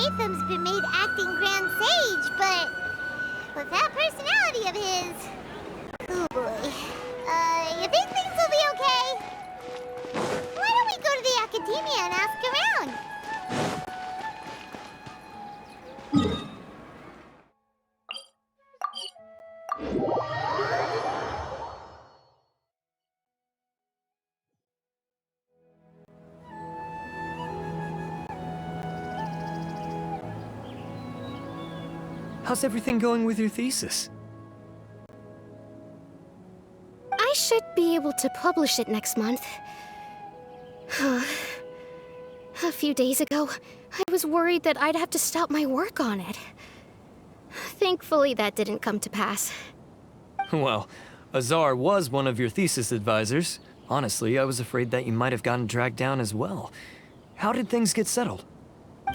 Alhaitham's been made acting Grand Sage, but with that personality of his... Oh boy. You think things will be okay? Why don't we go to the Academia and ask around? How's everything going with your thesis? I should be able to publish it next month. A few days ago, I was worried that I'd have to stop my work on it. Thankfully, that didn't come to pass. Well, Azar was one of your thesis advisors. Honestly, I was afraid that you might have gotten dragged down as well. How did things get settled?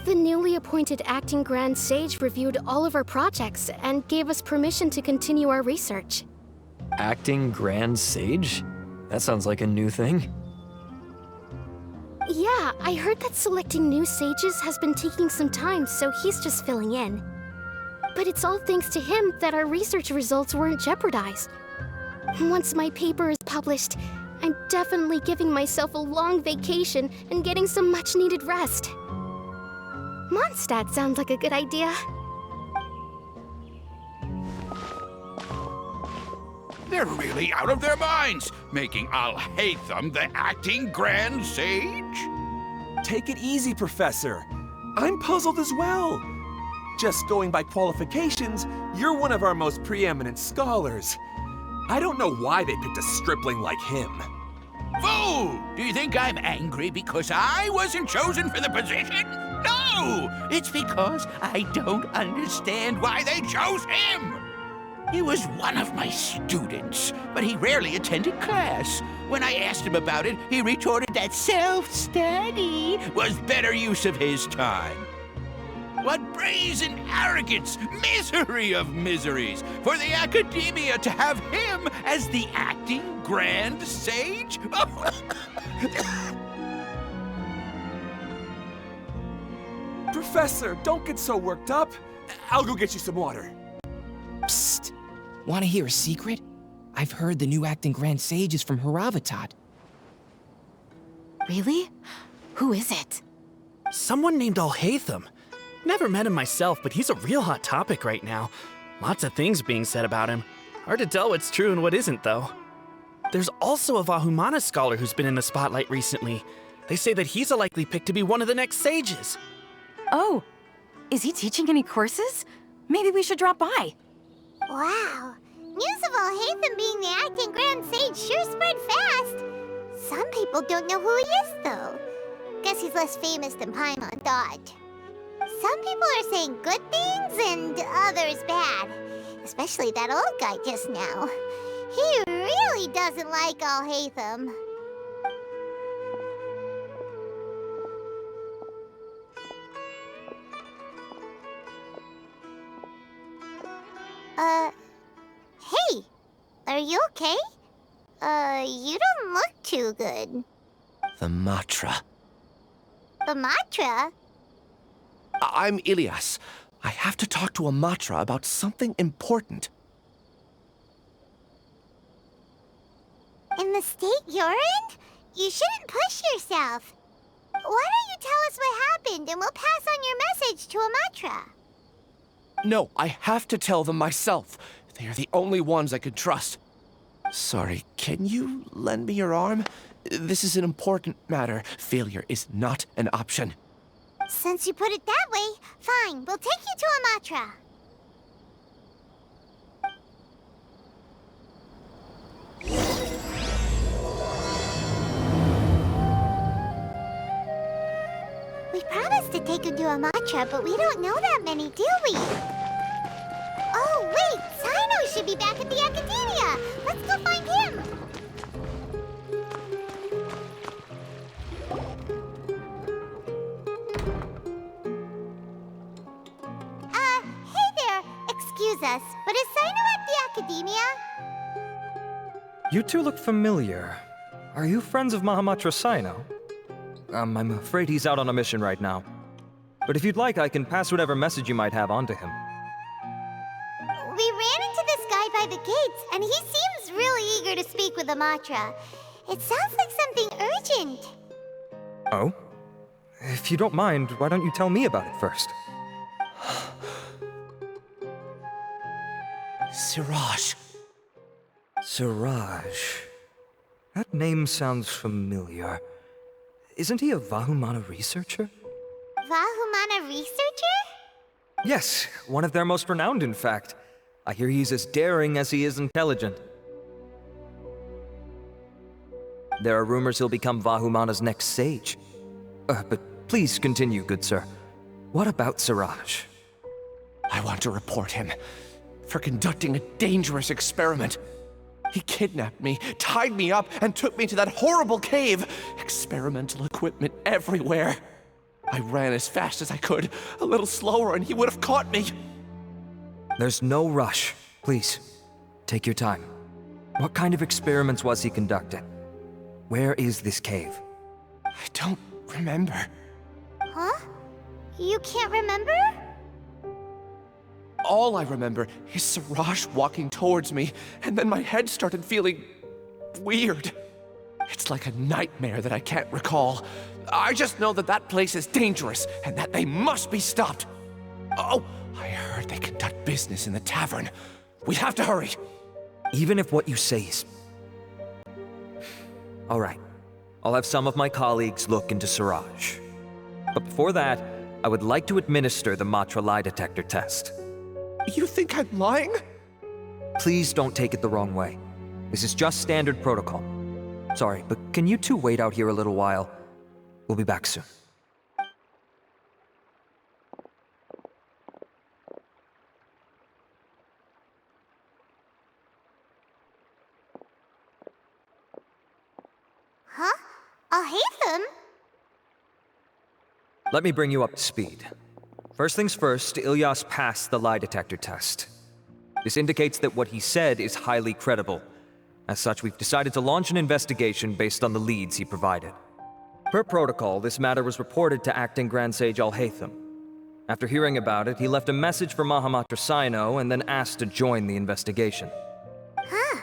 The newly appointed acting Grand Sage reviewed all of our projects and gave us permission to continue our research. Acting Grand Sage? That sounds like a new thing. Yeah, I heard that selecting new sages has been taking some time, so he's just filling in. But it's all thanks to him that our research results weren't jeopardized. Once my paper is published, I'm definitely giving myself a long vacation and getting some much-needed rest. Mondstadt sounds like a good idea. They're really out of their minds, making Alhaitham the acting Grand Sage? Take it easy, Professor. I'm puzzled as well. Just going by qualifications, you're one of our most preeminent scholars. I don't know why they picked a stripling like him. Fool! Do you think I'm angry because I wasn't chosen for the position? No! It's because I don't understand why they chose him! He was one of my students, but he rarely attended class. When I asked him about it, he retorted that self-study was better use of his time. What brazen arrogance, misery of miseries, for the Academia to have him as the acting Grand Sage? Professor, don't get so worked up. I'll go get you some water. Psst! Want to hear a secret? I've heard the new acting Grand Sage is from Haravatat. Really? Who is it? Someone named Alhaitham. Never met him myself, but he's a real hot topic right now. Lots of things being said about him. Hard to tell what's true and what isn't, though. There's also a Vahumana scholar who's been in the spotlight recently. They say that he's a likely pick to be one of the next sages. Oh, is he teaching any courses? Maybe we should drop by. Wow. News of Alhaitham being the acting Grand Sage sure spread fast. Some people don't know who he is, though. Guess he's less famous than Paimon thought. Some people are saying good things and others bad. Especially that old guy just now. He really doesn't like Alhaitham. Hey! Are you okay? You don't look too good. The Matra. The Matra? I'm Ilias. I have to talk to a Matra about something important. In the state you're in? You shouldn't push yourself. Why don't you tell us what happened and we'll pass on your message to a Matra? No, I have to tell them myself. They are the only ones I can trust. Sorry, can you lend me your arm? This is an important matter. Failure is not an option. Since you put it that way, fine. We'll take you to a Matra. We promised to take you to a Matra, but we don't know that many, do we? Oh, wait! Sino should be back at the Academia! Let's go find him! Hey there! Excuse us, but is Sino at the Academia? You two look familiar. Are you friends of Mahamatra Sino? I'm afraid he's out on a mission right now. But if you'd like, I can pass whatever message you might have on to him. We ran into this guy by the gates, and he seems really eager to speak with Amatra. It sounds like something urgent. Oh? If you don't mind, why don't you tell me about it first? Siraj. Siraj. That name sounds familiar. Isn't he a Vahumana researcher? Vahumana researcher? Yes, one of their most renowned, in fact. I hear he's as daring as he is intelligent. There are rumors he'll become Vahumana's next sage. But please continue, good sir. What about Siraj? I want to report him for conducting a dangerous experiment. He kidnapped me, tied me up, and took me to that horrible cave. Experimental equipment everywhere. I ran as fast as I could, a little slower, and he would have caught me. There's no rush. Please, take your time. What kind of experiments was he conducting? Where is this cave? I don't remember. Huh? You can't remember? All I remember is Siraj walking towards me, and then my head started feeling weird. It's like a nightmare that I can't recall. I just know that that place is dangerous, and that they must be stopped. Oh, I heard they conduct business in the tavern. We have to hurry. Even if what you say is... All right. I'll have some of my colleagues look into Siraj. But before that, I would like to administer the Matra lie detector test. You think I'm lying? Please don't take it the wrong way. This is just standard protocol. Sorry, but can you two wait out here a little while? We'll be back soon. Huh? Alhaitham? Let me bring you up to speed. First things first, Ilyas passed the lie detector test. This indicates that what he said is highly credible. As such, we've decided to launch an investigation based on the leads he provided. Per protocol, this matter was reported to Acting Grand Sage Alhaitham. After hearing about it, he left a message for Mahamatra Sino and then asked to join the investigation. Huh.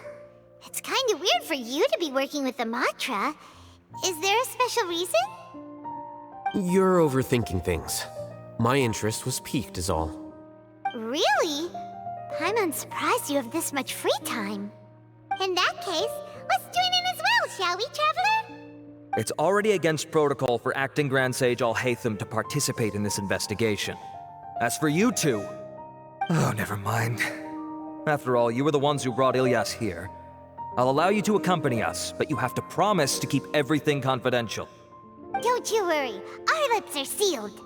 It's kinda weird for you to be working with the Matra. Is there a special reason? You're overthinking things. My interest was piqued is all. Really? I'm unsurprised you have this much free time. In that case, let's join in as well, shall we, Traveler? It's already against protocol for Acting Grand Sage Alhaitham to participate in this investigation. As for you two... Oh, never mind. After all, you were the ones who brought Ilyas here. I'll allow you to accompany us, but you have to promise to keep everything confidential. Don't you worry, our lips are sealed.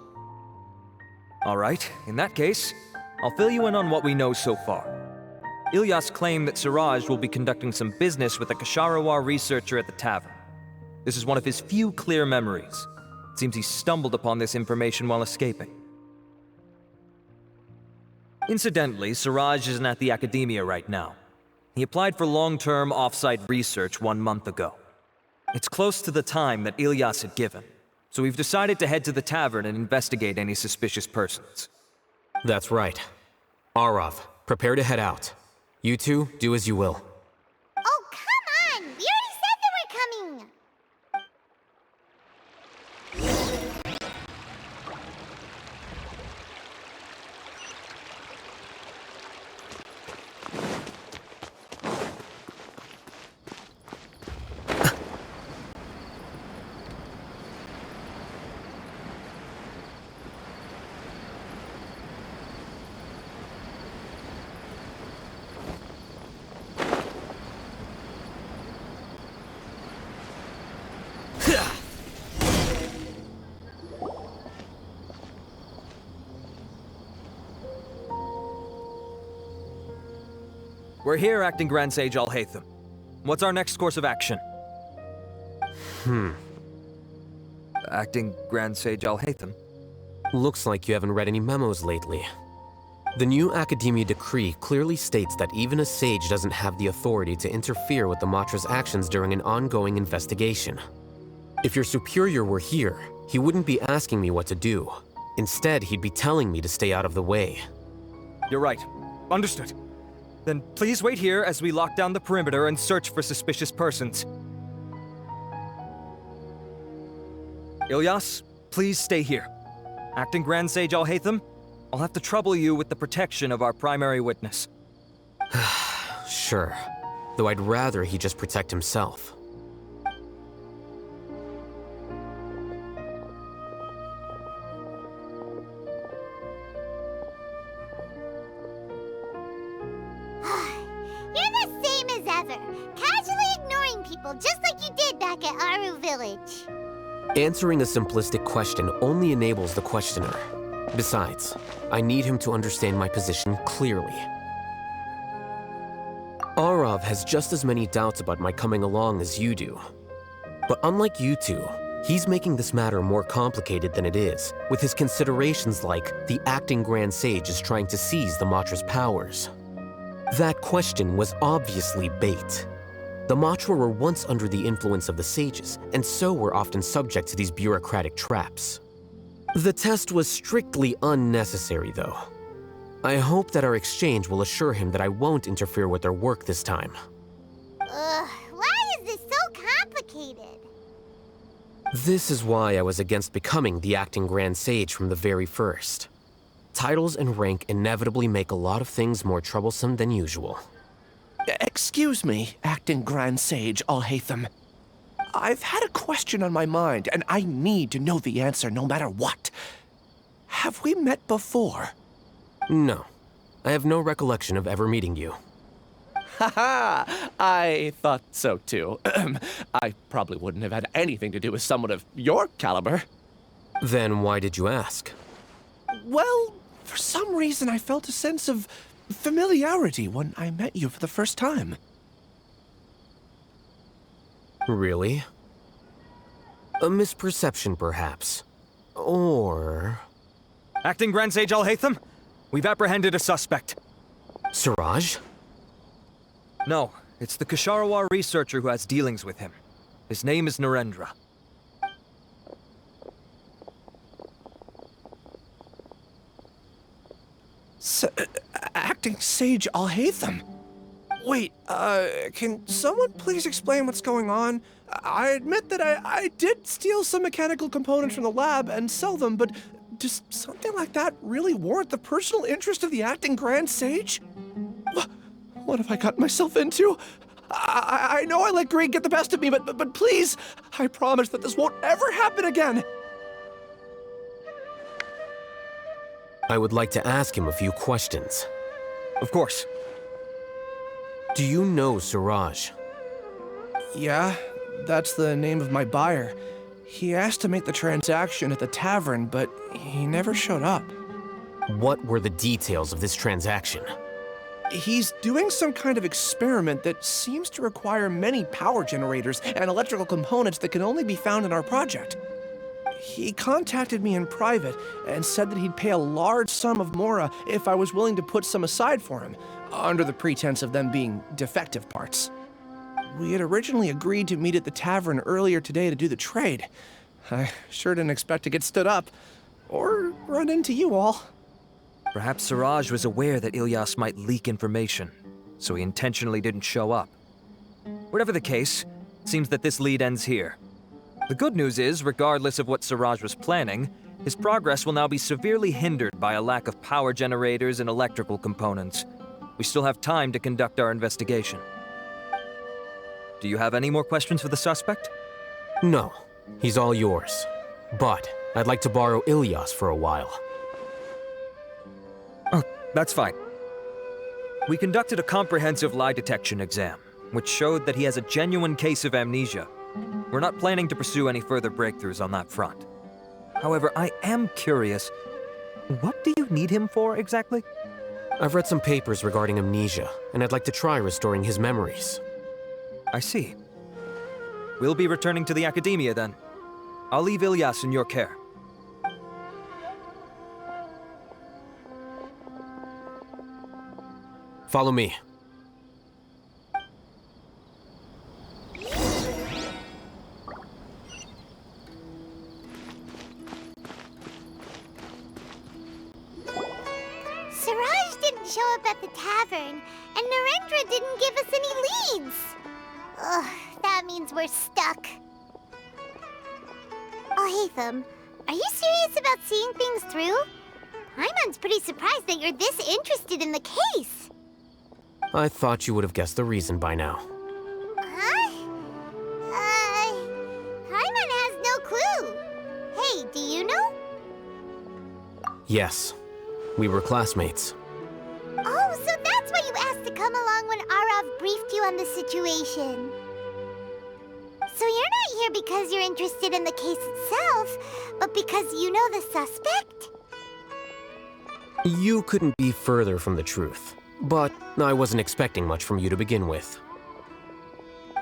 All right, in that case, I'll fill you in on what we know so far. Ilyas claimed that Siraj will be conducting some business with a Kasharawar researcher at the tavern. This is one of his few clear memories. It seems he stumbled upon this information while escaping. Incidentally, Siraj isn't at the academia right now. He applied for long-term off-site research 1 month ago. It's close to the time that Ilyas had given, so we've decided to head to the tavern and investigate any suspicious persons. That's right. Arav, prepare to head out. You two, do as you will. Oh, come on! We already said that we're coming! We're here, Acting Grand Sage Alhaitham. What's our next course of action? Acting Grand Sage Alhaitham? Looks like you haven't read any memos lately. The new Academia decree clearly states that even a sage doesn't have the authority to interfere with the Matra's actions during an ongoing investigation. If your superior were here, he wouldn't be asking me what to do. Instead, he'd be telling me to stay out of the way. You're right. Understood. Then please wait here as we lock down the perimeter and search for suspicious persons. Ilyas, please stay here. Acting Grand Sage Alhaitham, I'll have to trouble you with the protection of our primary witness. Sure. Though I'd rather he just protect himself. You're the same as ever, casually ignoring people just like you did back at Aru Village. Answering a simplistic question only enables the questioner. Besides, I need him to understand my position clearly. Arav has just as many doubts about my coming along as you do. But unlike you two, he's making this matter more complicated than it is, with his considerations like the acting Grand Sage is trying to seize the Matra's powers. That question was obviously bait. The Matra were once under the influence of the sages, and so were often subject to these bureaucratic traps. The test was strictly unnecessary, though. I hope that our exchange will assure him that I won't interfere with their work this time. Why is this so complicated? This is why I was against becoming the acting Grand Sage from the very first. Titles and rank inevitably make a lot of things more troublesome than usual. Excuse me, acting Grand Sage Alhaitham. I've had a question on my mind, and I need to know the answer no matter what. Have we met before? No. I have no recollection of ever meeting you. Haha! I thought so too. I probably wouldn't have had anything to do with someone of your caliber. Then why did you ask? Well, for some reason I felt a sense of familiarity when I met you for the first time. Really? A misperception, perhaps. Or... Acting Grand Sage Alhaitham, we've apprehended a suspect. Siraj? No, it's the Ksharawar researcher who has dealings with him. His name is Narendra. Acting Sage Alhaitham? Wait, can someone please explain what's going on? I admit that I did steal some mechanical components from the lab and sell them, but does something like that really warrant the personal interest of the acting Grand Sage? What have I gotten myself into? I know I let greed get the best of me, but please, I promise that this won't ever happen again. I would like to ask him a few questions. Of course. Do you know Siraj? Yeah, that's the name of my buyer. He asked to make the transaction at the tavern, but he never showed up. What were the details of this transaction? He's doing some kind of experiment that seems to require many power generators and electrical components that can only be found in our project. He contacted me in private and said that he'd pay a large sum of Mora if I was willing to put some aside for him, under the pretense of them being defective parts. We had originally agreed to meet at the tavern earlier today to do the trade. I sure didn't expect to get stood up, or run into you all. Perhaps Siraj was aware that Ilyas might leak information, so he intentionally didn't show up. Whatever the case, it seems that this lead ends here. The good news is, regardless of what Siraj was planning, his progress will now be severely hindered by a lack of power generators and electrical components. We still have time to conduct our investigation. Do you have any more questions for the suspect? No. He's all yours. But I'd like to borrow Ilyas for a while. Oh, that's fine. We conducted a comprehensive lie detection exam, which showed that he has a genuine case of amnesia. We're not planning to pursue any further breakthroughs on that front. However, I am curious, what do you need him for exactly? I've read some papers regarding amnesia, and I'd like to try restoring his memories. I see. We'll be returning to the Academia then. I'll leave Ilyas in your care. Follow me. show up at the tavern, and Narendra didn't give us any leads. Ugh, that means we're stuck. Alhaitham, are you serious about seeing things through? Paimon's pretty surprised that you're this interested in the case. I thought you would have guessed the reason by now. Huh? Paimon has no clue. Hey, do you know? Yes, we were classmates. Oh, so that's why you asked to come along when Arav briefed you on the situation. So you're not here because you're interested in the case itself, but because you know the suspect? You couldn't be further from the truth, but I wasn't expecting much from you to begin with.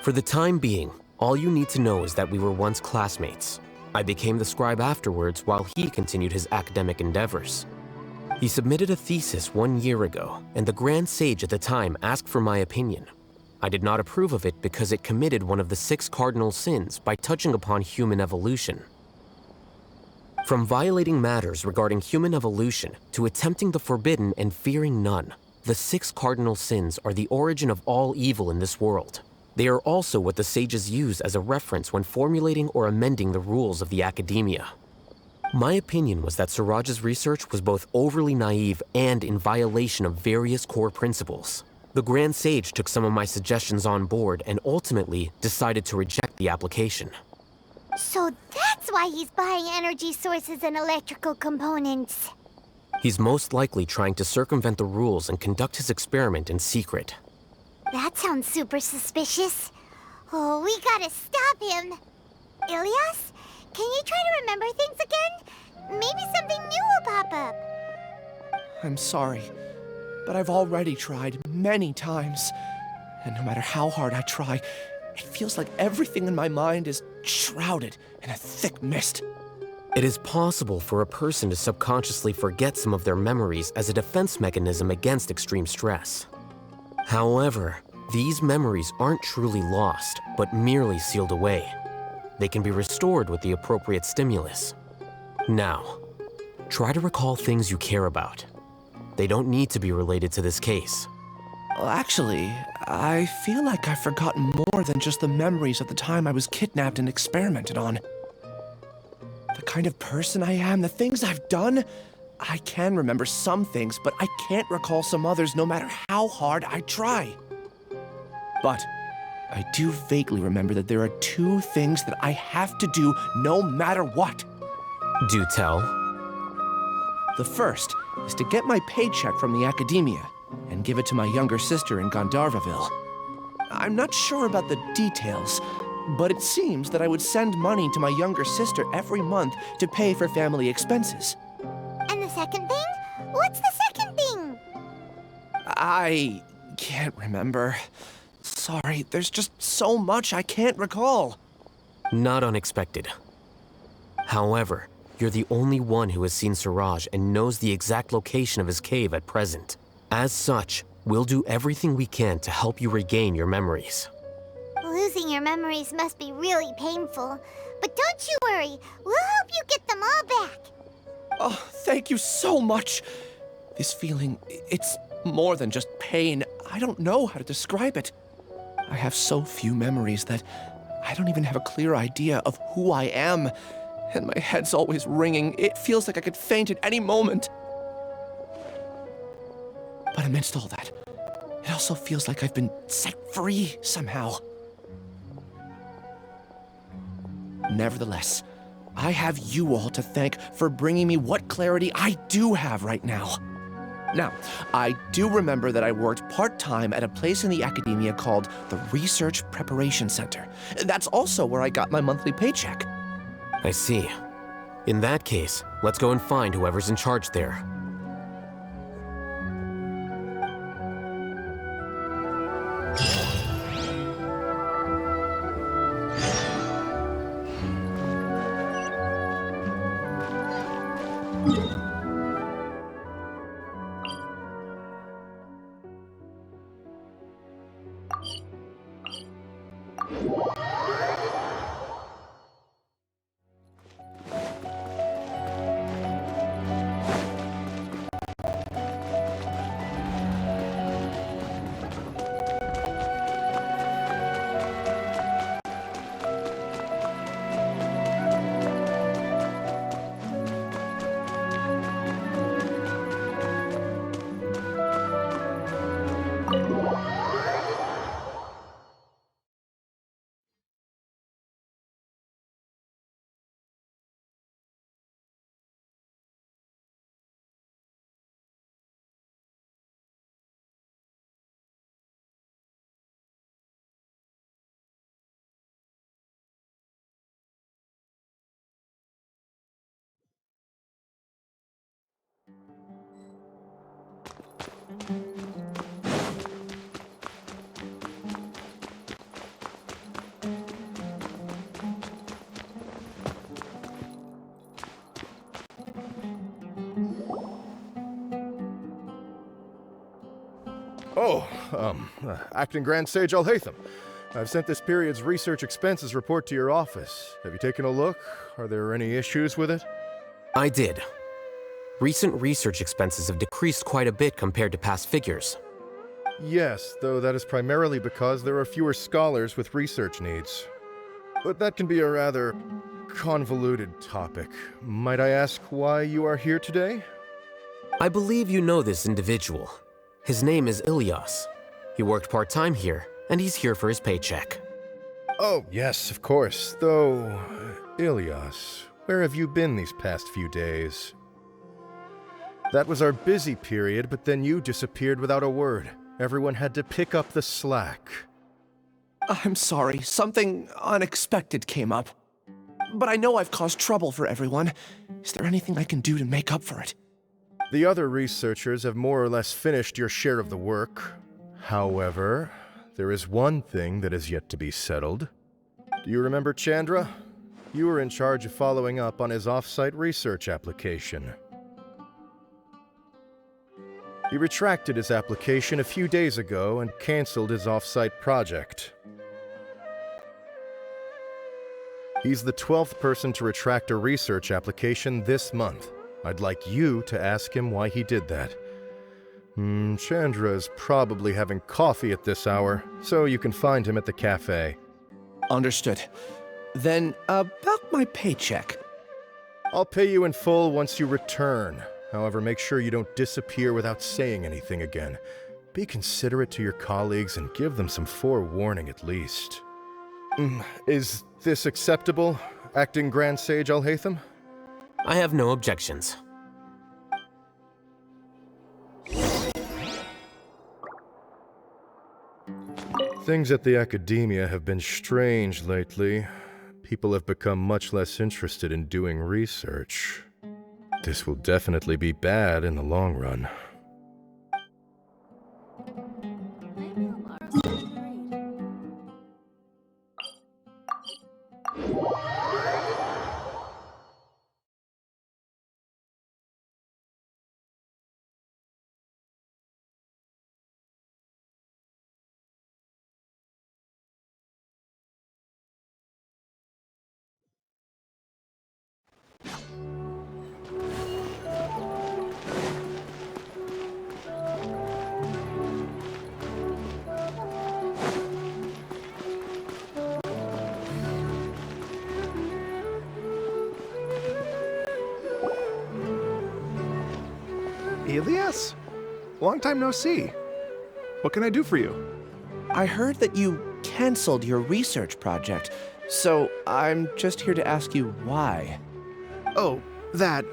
For the time being, all you need to know is that we were once classmates. I became the scribe afterwards while he continued his academic endeavors. He submitted a thesis 1 year ago, and the Grand Sage at the time asked for my opinion. I did not approve of it because it committed one of the 6 cardinal sins by touching upon human evolution. From violating matters regarding human evolution to attempting the forbidden and fearing none, the 6 cardinal sins are the origin of all evil in this world. They are also what the sages use as a reference when formulating or amending the rules of the academia. My opinion was that Suraj's research was both overly naive and in violation of various core principles. The Grand Sage took some of my suggestions on board and ultimately decided to reject the application. So that's why he's buying energy sources and electrical components. He's most likely trying to circumvent the rules and conduct his experiment in secret. That sounds super suspicious. Oh, we gotta stop him. Ilyas, can you try to remember things again? Maybe something new will pop up. I'm sorry, but I've already tried many times. And no matter how hard I try, it feels like everything in my mind is shrouded in a thick mist. It is possible for a person to subconsciously forget some of their memories as a defense mechanism against extreme stress. However, these memories aren't truly lost, but merely sealed away. They can be restored with the appropriate stimulus. Now, try to recall things you care about. They don't need to be related to this case. Well, actually, I feel like I've forgotten more than just the memories of the time I was kidnapped and experimented on. The kind of person I am, the things I've done, I can remember some things, but I can't recall some others no matter how hard I try. But I do vaguely remember that there are 2 things that I have to do no matter what. Do tell. The first is to get my paycheck from the academia and give it to my younger sister in Gandharvaville. I'm not sure about the details, but it seems that I would send money to my younger sister every month to pay for family expenses. And the second thing? What's the second thing? I can't remember. Sorry, there's just so much I can't recall. Not unexpected. However, you're the only one who has seen Suraj and knows the exact location of his cave at present. As such, we'll do everything we can to help you regain your memories. Losing your memories must be really painful. But don't you worry, we'll help you get them all back. Oh, thank you so much. This feeling, it's more than just pain. I don't know how to describe it. I have so few memories that I don't even have a clear idea of who I am. And my head's always ringing. It feels like I could faint at any moment. But amidst all that, it also feels like I've been set free somehow. Nevertheless, I have you all to thank for bringing me what clarity I do have right now. Now, I do remember that I worked part-time at a place in the academia called the Research Preparation Center. That's also where I got my monthly paycheck. I see. In that case, let's go and find whoever's in charge there. Acting Grand Sage Alhaitham. I've sent this period's research expenses report to your office. Have you taken a look? Are there any issues with it? I did. Recent research expenses have decreased quite a bit compared to past figures. Yes, though that is primarily because there are fewer scholars with research needs. But that can be a rather convoluted topic. Might I ask why you are here today? I believe you know this individual. His name is Ilyas. He worked part-time here, and he's here for his paycheck. Oh, yes, of course. Though, Ilyas, where have you been these past few days? That was our busy period, but then you disappeared without a word. Everyone had to pick up the slack. I'm sorry, something unexpected came up. But I know I've caused trouble for everyone. Is there anything I can do to make up for it? The other researchers have more or less finished your share of the work. However, there is one thing that is yet to be settled. Do you remember Chandra? You were in charge of following up on his off-site research application. He retracted his application a few days ago and canceled his off-site project. He's the 12th person to retract a research application this month. I'd like you to ask him why he did that. Chandra is probably having coffee at this hour, so you can find him at the cafe. Understood. Then, about my paycheck. I'll pay you in full once you return. However, make sure you don't disappear without saying anything again. Be considerate to your colleagues and give them some forewarning at least. Is this acceptable, Acting Grand Sage Alhaitham? I have no objections. Things at the academia have been strange lately. People have become much less interested in doing research. This will definitely be bad in the long run. Ilyas? Long time no see. What can I do for you? I heard that you canceled your research project, so I'm just here to ask you why. Oh, that,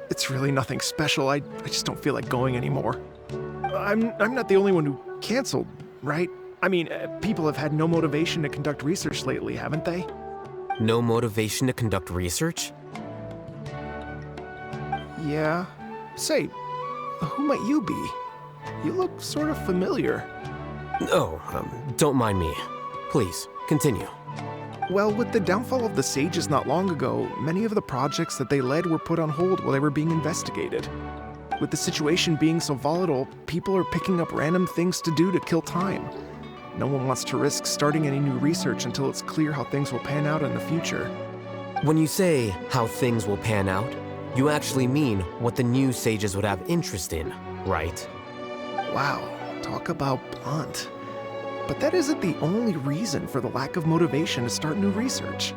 it's really nothing special. I just don't feel like going anymore. I'm not the only one who canceled, right? I mean, people have had no motivation to conduct research lately, haven't they? No motivation to conduct research? Yeah. Say, who might you be? You look sort of familiar. Oh, don't mind me. Please, continue. Well, with the downfall of the Sages not long ago, many of the projects that they led were put on hold while they were being investigated. With the situation being so volatile, people are picking up random things to do to kill time. No one wants to risk starting any new research until it's clear how things will pan out in the future. When you say how things will pan out, you actually mean what the new sages would have interest in, right? Wow, talk about blunt. But that isn't the only reason for the lack of motivation to start new research.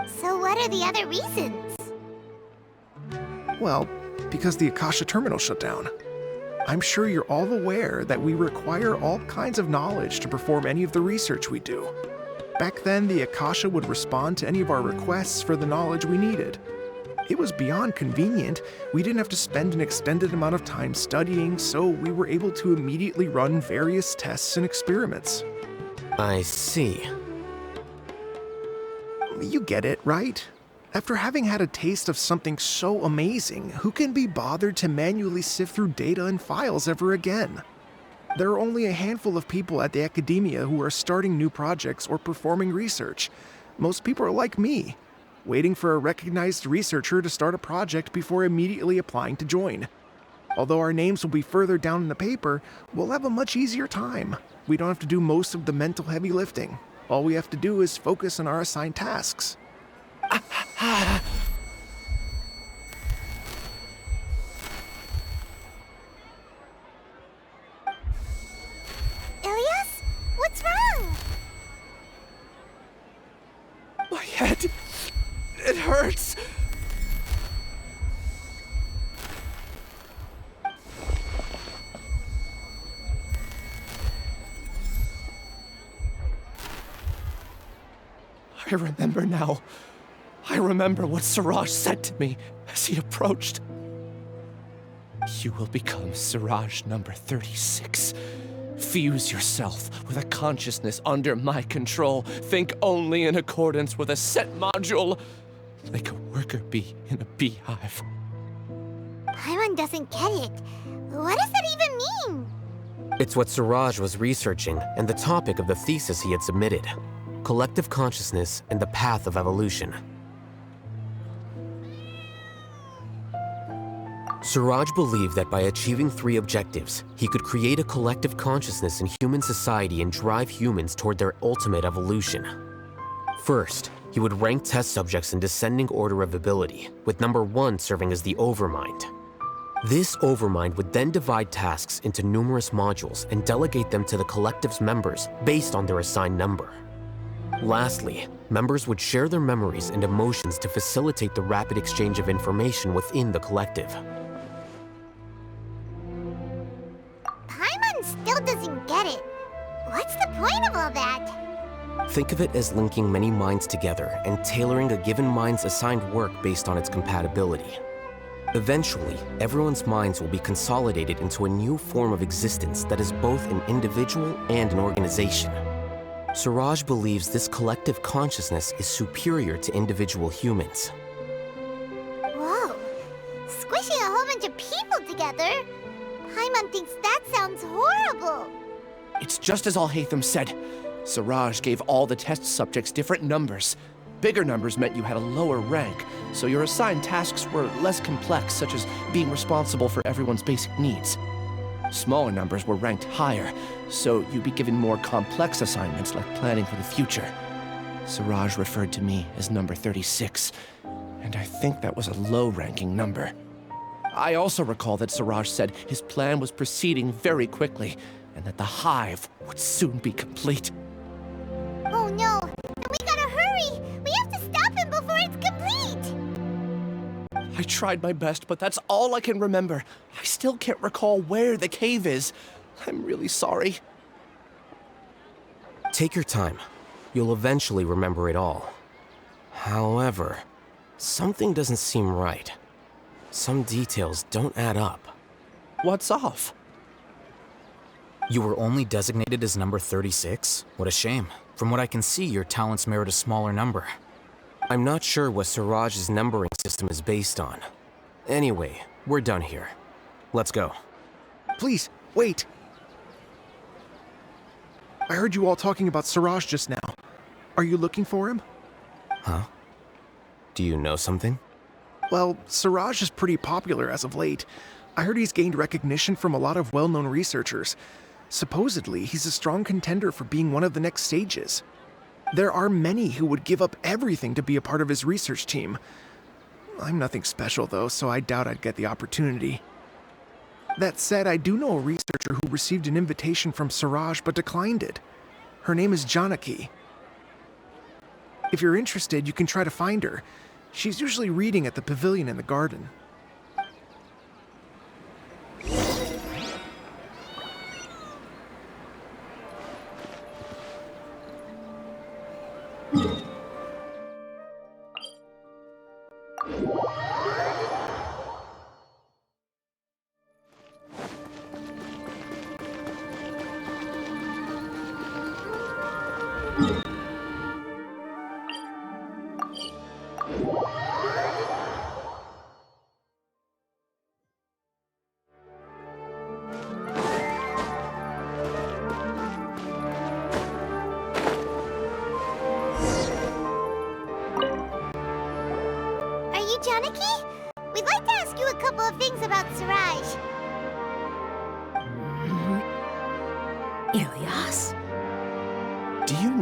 So what are the other reasons? Well, because the Akasha terminal shut down. I'm sure you're all aware that we require all kinds of knowledge to perform any of the research we do. Back then, the Akasha would respond to any of our requests for the knowledge we needed. It was beyond convenient. We didn't have to spend an extended amount of time studying, so we were able to immediately run various tests and experiments. I see. You get it, right? After having had a taste of something so amazing, who can be bothered to manually sift through data and files ever again? There are only a handful of people at the academia who are starting new projects or performing research. Most people are like me, waiting for a recognized researcher to start a project before immediately applying to join. Although our names will be further down in the paper, we'll have a much easier time. We don't have to do most of the mental heavy lifting. All we have to do is focus on our assigned tasks. Ilyas? What's wrong? My head. It hurts. I remember now. I remember what Siraj said to me as he approached. You will become Siraj number 36. Fuse yourself with a consciousness under my control. Think only in accordance with a set module, like a worker bee in a beehive. Paimon doesn't get it. What does that even mean? It's what Siraj was researching and the topic of the thesis he had submitted. Collective consciousness and the path of evolution. Siraj believed that by achieving 3 objectives, he could create a collective consciousness in human society and drive humans toward their ultimate evolution. First, he would rank test subjects in descending order of ability, with number 1 serving as the overmind. This overmind would then divide tasks into numerous modules and delegate them to the collective's members based on their assigned number. Lastly, members would share their memories and emotions to facilitate the rapid exchange of information within the collective. Paimon still doesn't get it. What's the point of all that? Think of it as linking many minds together and tailoring a given mind's assigned work based on its compatibility. Eventually, everyone's minds will be consolidated into a new form of existence that is both an individual and an organization. Siraj believes this collective consciousness is superior to individual humans. Whoa. Squishing a whole bunch of people together? Paimon thinks that sounds horrible. It's just as Alhaitham said. Siraj gave all the test subjects different numbers. Bigger numbers meant you had a lower rank, so your assigned tasks were less complex, such as being responsible for everyone's basic needs. Smaller numbers were ranked higher, so you'd be given more complex assignments like planning for the future. Siraj referred to me as number 36, and I think that was a low-ranking number. I also recall that Siraj said his plan was proceeding very quickly, and that the hive would soon be complete. Oh no, then we gotta hurry! We have to stop him before it's complete! I tried my best, but that's all I can remember. I still can't recall where the cave is. I'm really sorry. Take your time. You'll eventually remember it all. However, something doesn't seem right. Some details don't add up. What's off? You were only designated as number 36? What a shame. From what I can see, your talents merit a smaller number. I'm not sure what Siraj's numbering system is based on. Anyway, we're done here. Let's go. Please, wait. I heard you all talking about Siraj just now. Are you looking for him? Huh? Do you know something? Well, Siraj is pretty popular as of late. I heard he's gained recognition from a lot of well-known researchers. Supposedly, he's a strong contender for being one of the next sages. There are many who would give up everything to be a part of his research team. I'm nothing special though, so I doubt I'd get the opportunity. That said, I do know a researcher who received an invitation from Siraj but declined it. Her name is Janaki. If you're interested, you can try to find her. She's usually reading at the pavilion in the garden. Janaki? We'd like to ask you a couple of things about Siraj.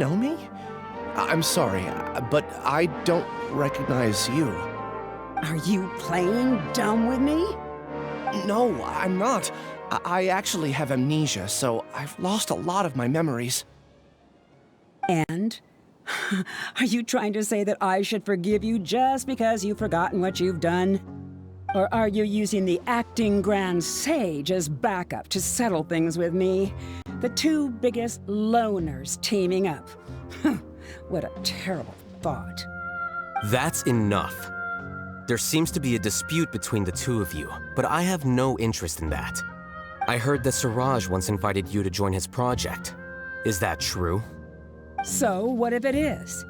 know me? I'm sorry, but I don't recognize you. Are you playing dumb with me? No, I'm not. I actually have amnesia, so I've lost a lot of my memories. And? Are you trying to say that I should forgive you just because you've forgotten what you've done? Or are you using the acting Grand Sage as backup to settle things with me? The two biggest loners teaming up. What a terrible thought. That's enough. There seems to be a dispute between the two of you, but I have no interest in that. I heard that Siraj once invited you to join his project. Is that true? So, what if it is?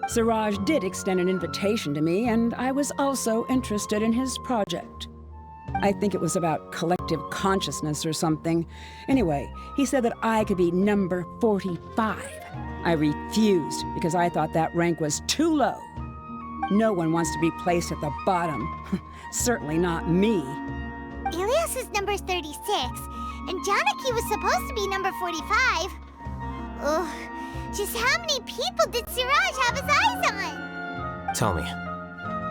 Siraj did extend an invitation to me, and I was also interested in his project. I think it was about collective consciousness or something. Anyway, he said that I could be number 45. I refused because I thought that rank was too low. No one wants to be placed at the bottom. Certainly not me. Ilias is number 36, and Janaki was supposed to be number 45. Ugh, just how many people did Siraj have his eyes on? Tell me,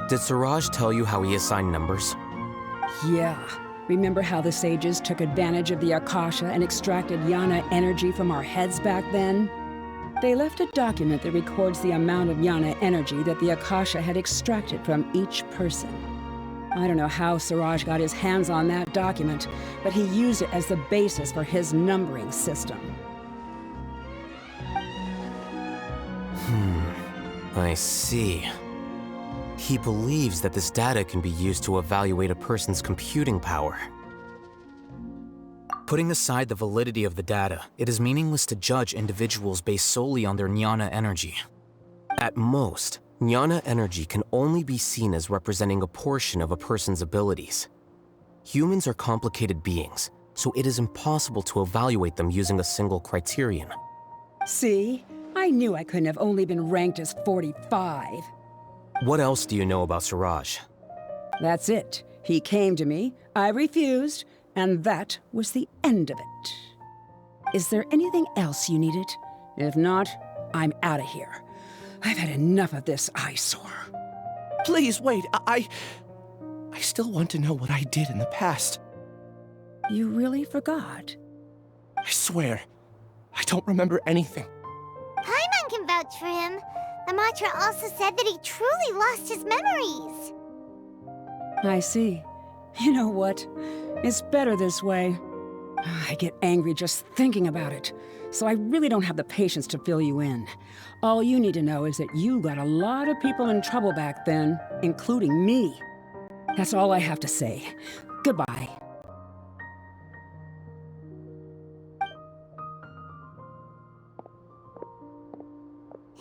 did Siraj tell you how he assigned numbers? Yeah. Remember how the sages took advantage of the Akasha and extracted Yana energy from our heads back then? They left a document that records the amount of Yana energy that the Akasha had extracted from each person. I don't know how Siraj got his hands on that document, but he used it as the basis for his numbering system. I see. He believes that this data can be used to evaluate a person's computing power. Putting aside the validity of the data, it is meaningless to judge individuals based solely on their Jnana energy. At most, Jnana energy can only be seen as representing a portion of a person's abilities. Humans are complicated beings, so it is impossible to evaluate them using a single criterion. See? I knew I couldn't have only been ranked as 45. What else do you know about Siraj? That's it. He came to me, I refused, and that was the end of it. Is there anything else you needed? If not, I'm out of here. I've had enough of this eyesore. Please wait, I still want to know what I did in the past. You really forgot? I swear, I don't remember anything. Paimon can vouch for him. The mantra also said that he truly lost his memories. I see. You know what? It's better this way. I get angry just thinking about it, so I really don't have the patience to fill you in. All you need to know is that you got a lot of people in trouble back then, including me. That's all I have to say. Goodbye.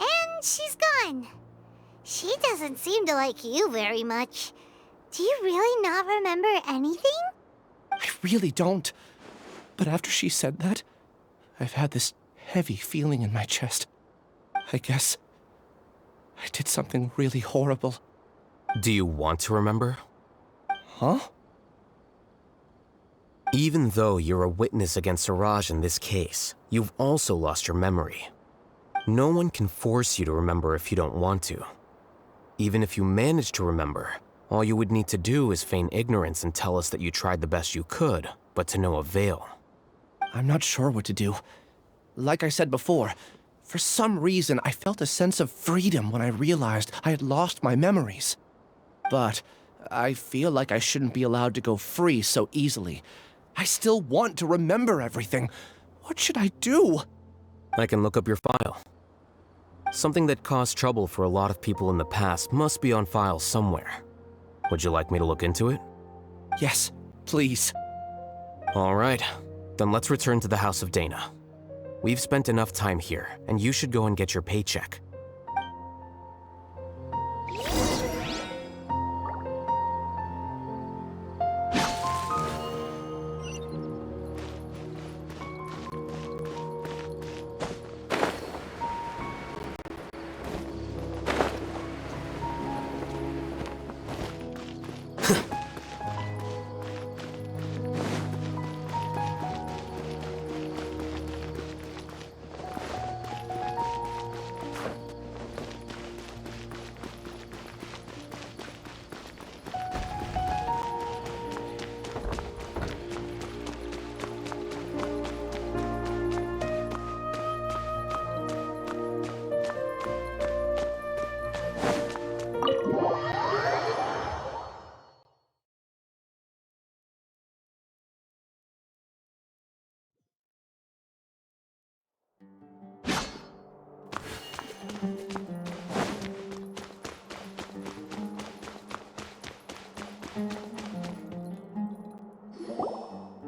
And she's gone. She doesn't seem to like you very much. Do you really not remember anything? I really don't. But after she said that, I've had this heavy feeling in my chest. I guess I did something really horrible. Do you want to remember? Huh? Even though you're a witness against Siraj in this case, you've also lost your memory. No one can force you to remember if you don't want to. Even if you manage to remember, all you would need to do is feign ignorance and tell us that you tried the best you could, but to no avail. I'm not sure what to do. Like I said before, for some reason I felt a sense of freedom when I realized I had lost my memories. But I feel like I shouldn't be allowed to go free so easily. I still want to remember everything. What should I do? I can look up your file. Something that caused trouble for a lot of people in the past must be on file somewhere. Would you like me to look into it? Yes, please. All right, then let's return to the House of Dana. We've spent enough time here, and you should go and get your paycheck.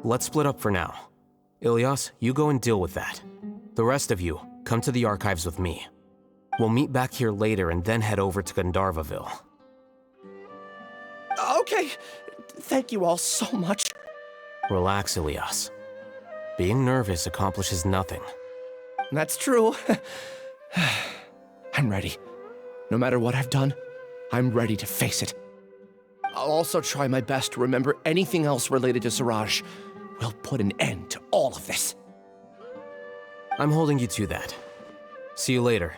Let's split up for now. Ilyas, you go and deal with that. The rest of you, come to the archives with me. We'll meet back here later and then head over to Gandharvaville. Okay. Thank you all so much. Relax, Ilyas. Being nervous accomplishes nothing. That's true. I'm ready. No matter what I've done, I'm ready to face it. I'll also try my best to remember anything else related to Siraj. We'll put an end to all of this. I'm holding you to that. See you later.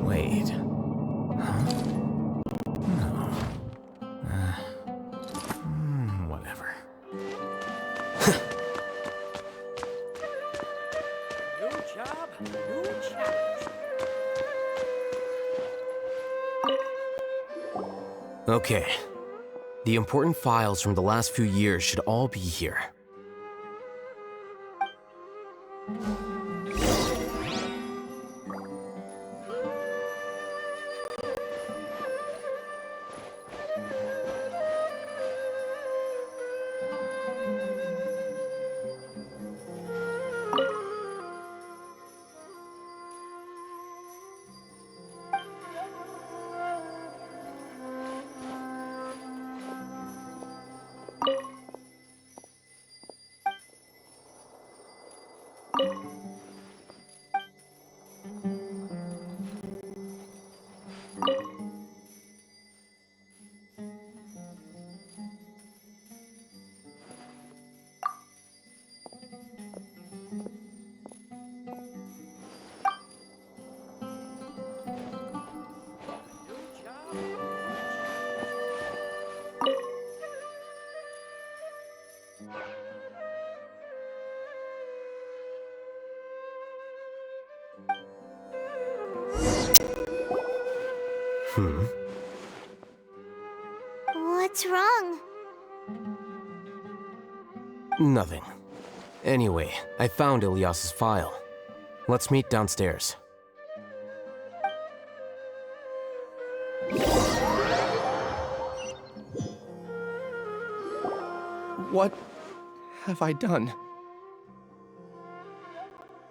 Wait. Huh? No. Whatever. New job, new challenge. Okay. The important files from the last few years should all be here. What's wrong? Nothing. Anyway, I found Ilyas's file. Let's meet downstairs. What have I done?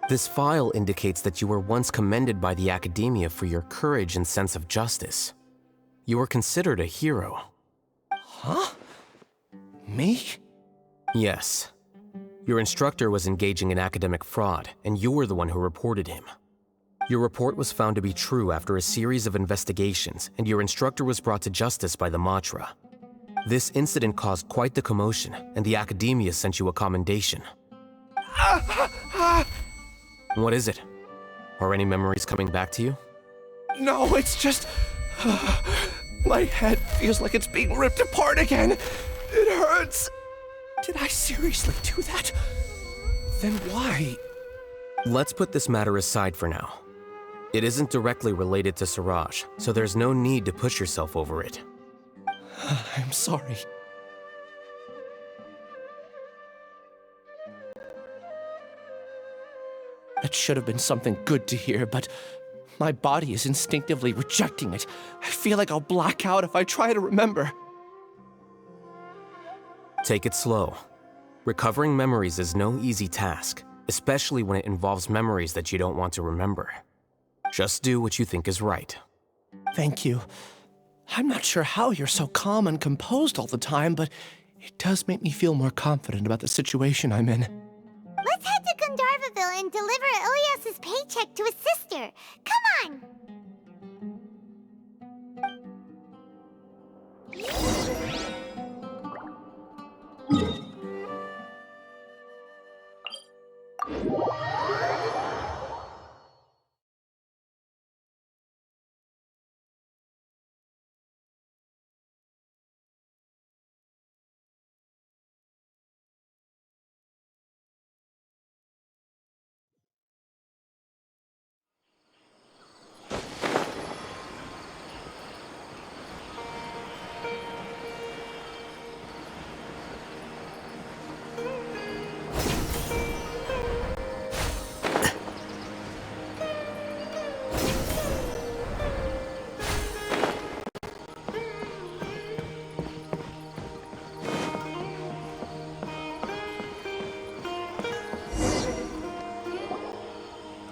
This file indicates that you were once commended by the academia for your courage and sense of justice. You were considered a hero. Huh? Me? Yes. Your instructor was engaging in academic fraud, and you were the one who reported him. Your report was found to be true after a series of investigations, and your instructor was brought to justice by the Matra. This incident caused quite the commotion, and the academia sent you a commendation. What is it? Are any memories coming back to you? No, it's just... my head feels like it's being ripped apart again. It hurts. Did I seriously do that? Then why? Let's put this matter aside for now. It isn't directly related to Siraj, so there's no need to push yourself over it. I'm sorry. It should have been something good to hear, but my body is instinctively rejecting it. I feel like I'll black out if I try to remember. Take it slow. Recovering memories is no easy task, especially when it involves memories that you don't want to remember. Just do what you think is right. Thank you. I'm not sure how you're so calm and composed all the time, but it does make me feel more confident about the situation I'm in. Let's head to Gandharvaville and deliver Ilyas's paycheck to his sister. Come on!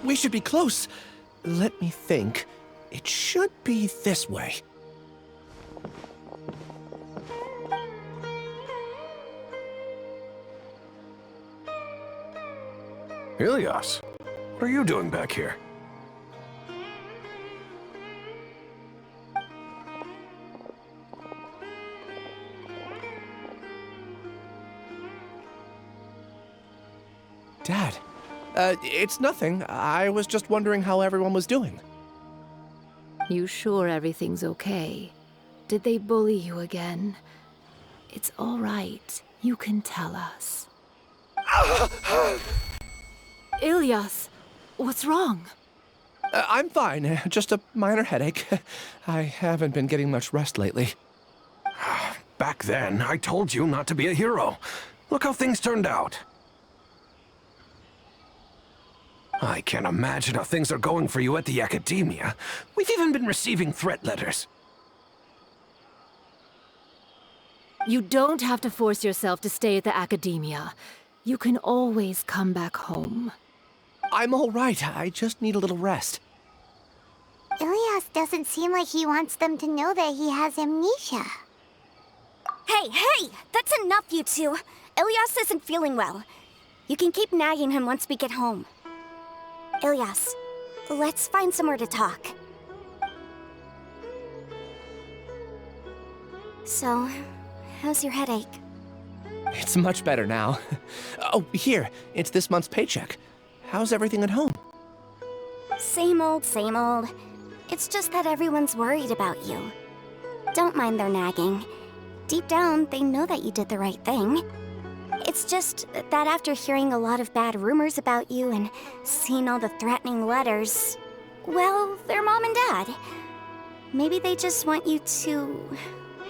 we should be close. Let me think. It should be this way. Ilias, what are you doing back here? Dad, it's nothing. I was just wondering how everyone was doing. You sure everything's okay? Did they bully you again? It's all right. You can tell us. Ilias, what's wrong? I'm fine. Just a minor headache. I haven't been getting much rest lately. Back then, I told you not to be a hero. Look how things turned out. I can't imagine how things are going for you at the Academia. We've even been receiving threat letters. You don't have to force yourself to stay at the Academia. You can always come back home. I'm all right. I just need a little rest. Ilias doesn't seem like he wants them to know that he has amnesia. Hey! That's enough, you two! Ilias isn't feeling well. You can keep nagging him once we get home. Ilias, let's find somewhere to talk. So, how's your headache? It's much better now. Oh, here. It's this month's paycheck. How's everything at home? Same old, same old. It's just that everyone's worried about you. Don't mind their nagging. Deep down, they know that you did the right thing. It's just that after hearing a lot of bad rumors about you and seeing all the threatening letters, well, they're mom and dad. Maybe they just want you to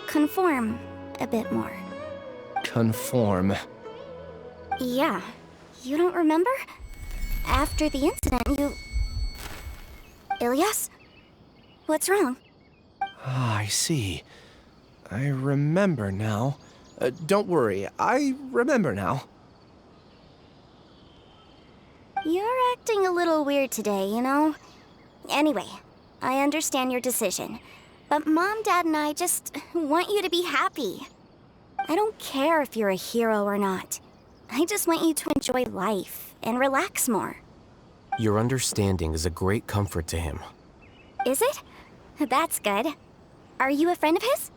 conform a bit more. Conform. Yeah. You don't remember? After the incident, you... Ilias? What's wrong? Ah, I see. I remember now. Don't worry, I remember now. You're acting a little weird today, you know? Anyway, I understand your decision. But Mom, Dad, and I just want you to be happy. I don't care if you're a hero or not. I just want you to enjoy life and relax more. Your understanding is a great comfort to him. Is it? That's good. Are you a friend of his?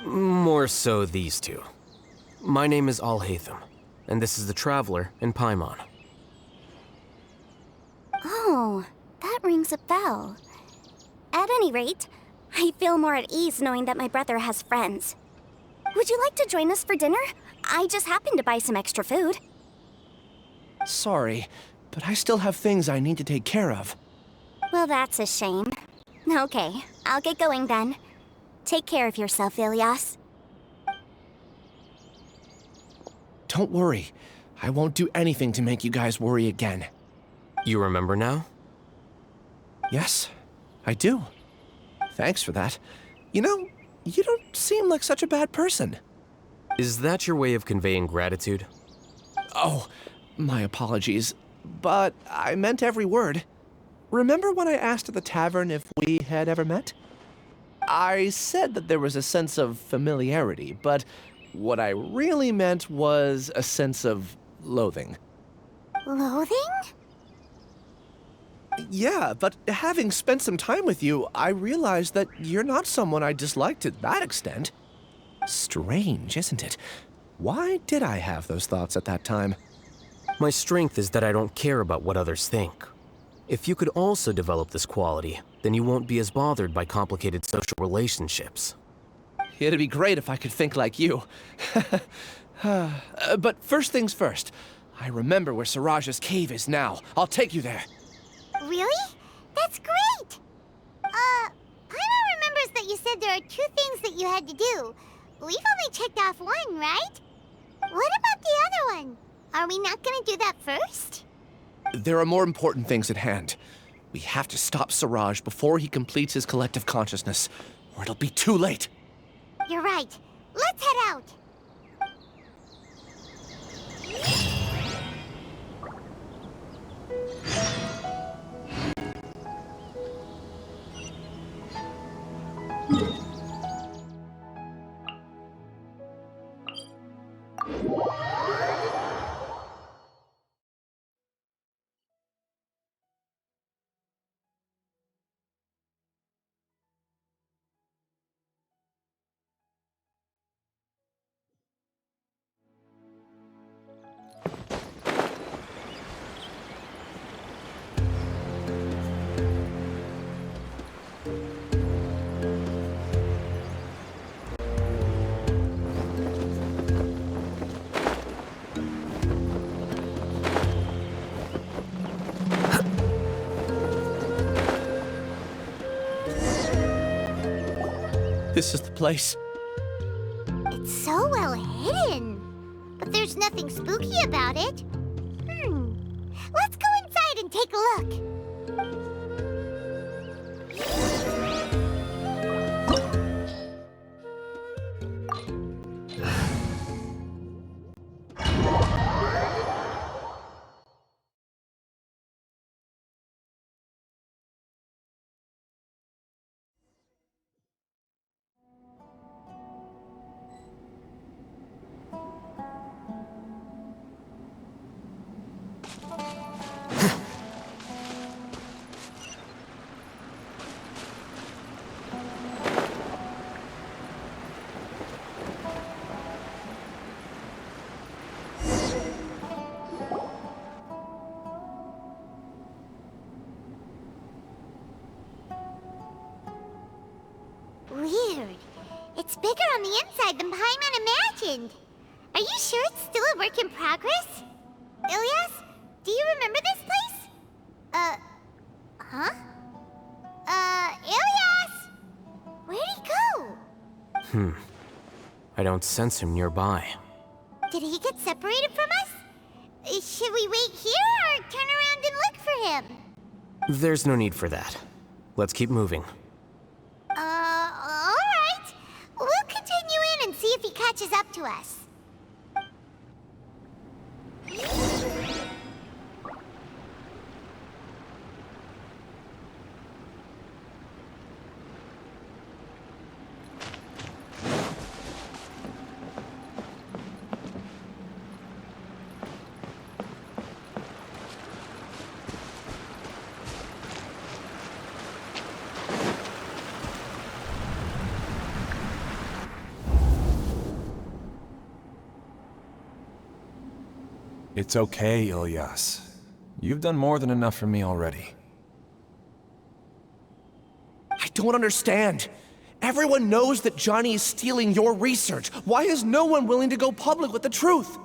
More so these two. My name is Alhaitham, and this is the Traveler in Paimon. Oh, that rings a bell. At any rate, I feel more at ease knowing that my brother has friends. Would you like to join us for dinner? I just happened to buy some extra food. Sorry, but I still have things I need to take care of. Well, that's a shame. Okay, I'll get going then. Take care of yourself, Ilias. Don't worry. I won't do anything to make you guys worry again. You remember now? Yes, I do. Thanks for that. You know, you don't seem like such a bad person. Is that your way of conveying gratitude? Oh, my apologies. But I meant every word. Remember when I asked at the tavern if we had ever met? I said that there was a sense of familiarity, but what I really meant was a sense of loathing. Loathing? Yeah, but having spent some time with you, I realized that you're not someone I dislike to that extent. Strange, isn't it? Why did I have those thoughts at that time? My strength is that I don't care about what others think. If you could also develop this quality, then you won't be as bothered by complicated social relationships. It'd be great if I could think like you. But first things first. I remember where Siraj's cave is now. I'll take you there. Really? That's great! Paimon remembers that you said there are 2 things that you had to do. We've only checked off 1, right? What about the other one? Are we not gonna do that first? There are more important things at hand. We have to stop Siraj before he completes his collective consciousness, or it'll be too late. You're right. Let's head out. This is the place. It's so well hidden. But there's nothing spooky about it. Let's go inside and take a look. Weird. It's bigger on the inside than Paimon imagined. Are you sure it's still a work in progress? Ilyas, do you remember this place? Huh? Ilyas! Where'd he go? I don't sense him nearby. Did he get separated from us? Should we wait here or turn around and look for him? There's no need for that. Let's keep moving. Alright. We'll continue in and see if he catches up to us. It's okay, Ilyas. You've done more than enough for me already. I don't understand. Everyone knows that Johnny is stealing your research. Why is no one willing to go public with the truth?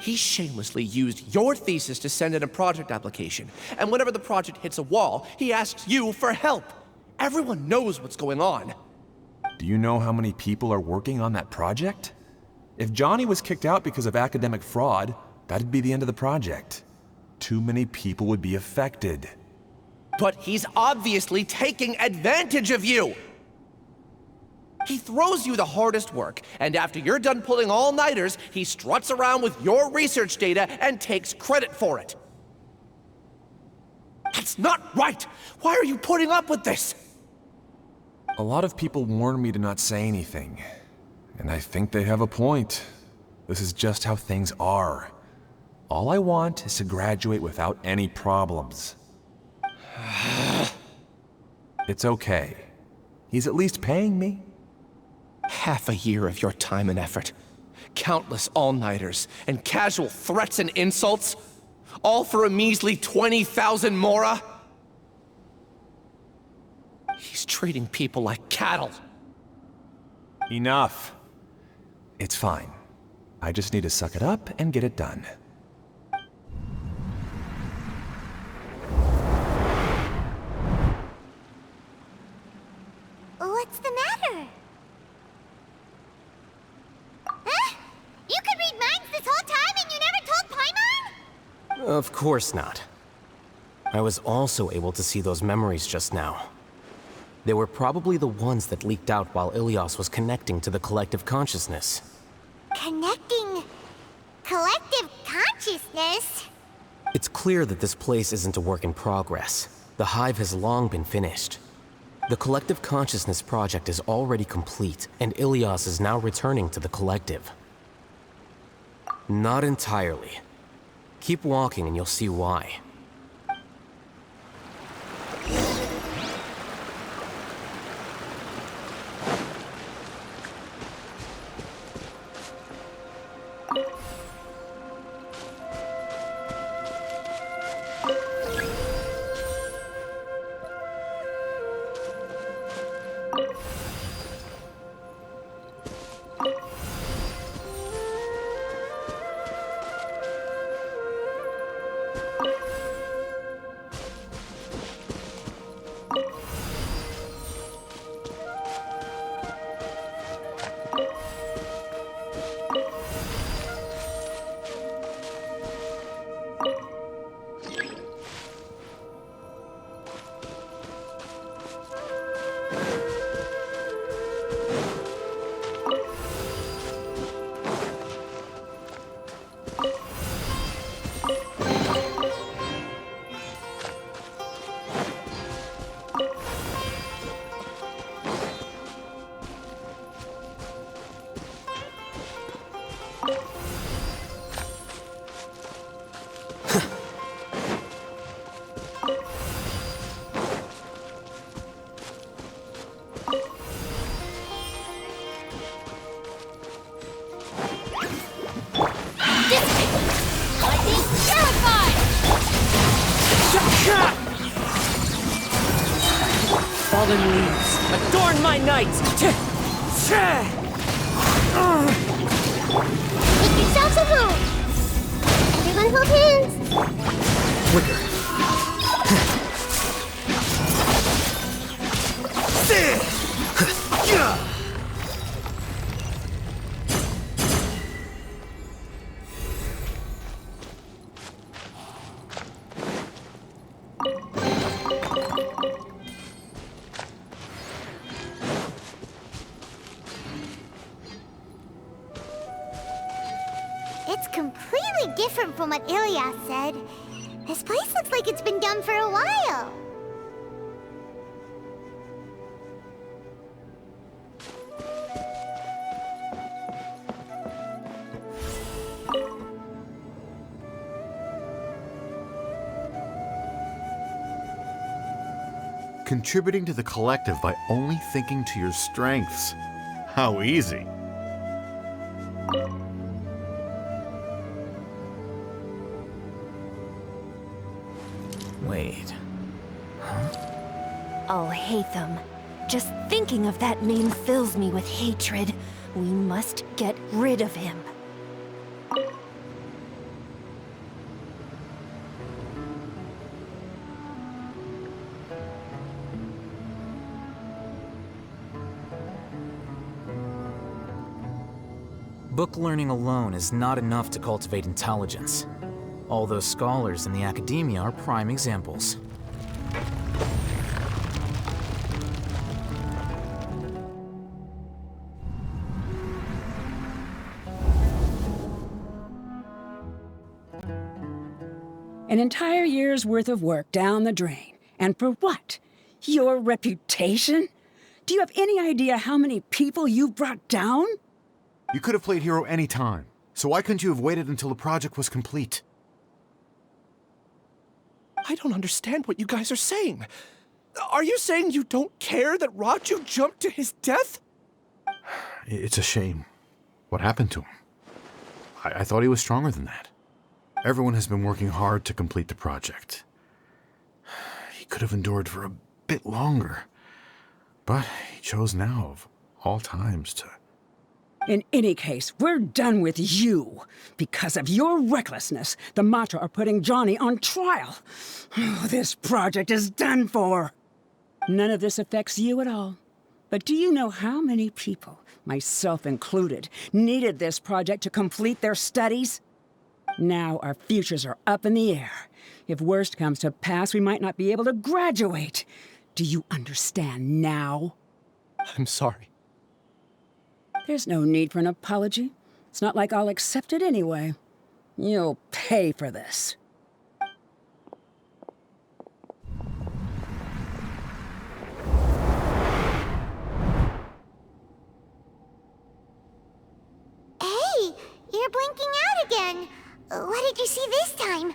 He shamelessly used your thesis to send in a project application, and whenever the project hits a wall, he asks you for help. Everyone knows what's going on. Do you know how many people are working on that project? If Johnny was kicked out because of academic fraud, that'd be the end of the project. Too many people would be affected. But he's obviously taking advantage of you! He throws you the hardest work, and after you're done pulling all-nighters, he struts around with your research data and takes credit for it. That's not right! Why are you putting up with this? A lot of people warn me to not say anything, and I think they have a point. This is just how things are. All I want is to graduate without any problems. It's okay. He's at least paying me. Half a year of your time and effort. Countless all-nighters and casual threats and insults. All for a measly 20,000 mora? He's treating people like cattle. Enough. It's fine. I just need to suck it up and get it done. What's the matter? Huh? You could read minds this whole time and you never told Paimon? Of course not. I was also able to see those memories just now. They were probably the ones that leaked out while Ilyas was connecting to the collective consciousness. Connecting collective consciousness? It's clear that this place isn't a work in progress. The hive has long been finished. The collective consciousness project is already complete, and Ilyas is now returning to the collective. Not entirely. Keep walking and you'll see why. fallen leaves adorn my night! Make yourselves at home! Everyone hold hands! Quicker. It's completely different from what Ilyas said. This place looks like it's been done for a while. Contributing to the collective by only thinking to your strengths. How easy. Wait. Alhaitham. Just thinking of that name fills me with hatred. We must get rid of him. Book learning alone is not enough to cultivate intelligence. All those scholars in the academia are prime examples. An entire year's worth of work down the drain. And for what? Your reputation? Do you have any idea how many people you've brought down? You could have played hero any time, so why couldn't you have waited until the project was complete? I don't understand what you guys are saying. Are you saying you don't care that Raju jumped to his death? It's a shame. What happened to him? I thought he was stronger than that. Everyone has been working hard to complete the project. He could have endured for a bit longer, but he chose now, of all times, to... In any case, we're done with you. Because of your recklessness, the Matra are putting Johnny on trial. This project is done for. None of this affects you at all. But do you know how many people, myself included, needed this project to complete their studies? Now our futures are up in the air. If worst comes to pass, we might not be able to graduate. Do you understand now? I'm sorry. There's no need for an apology. It's not like I'll accept it anyway. You'll pay for this. Hey, you're blinking out again. What did you see this time?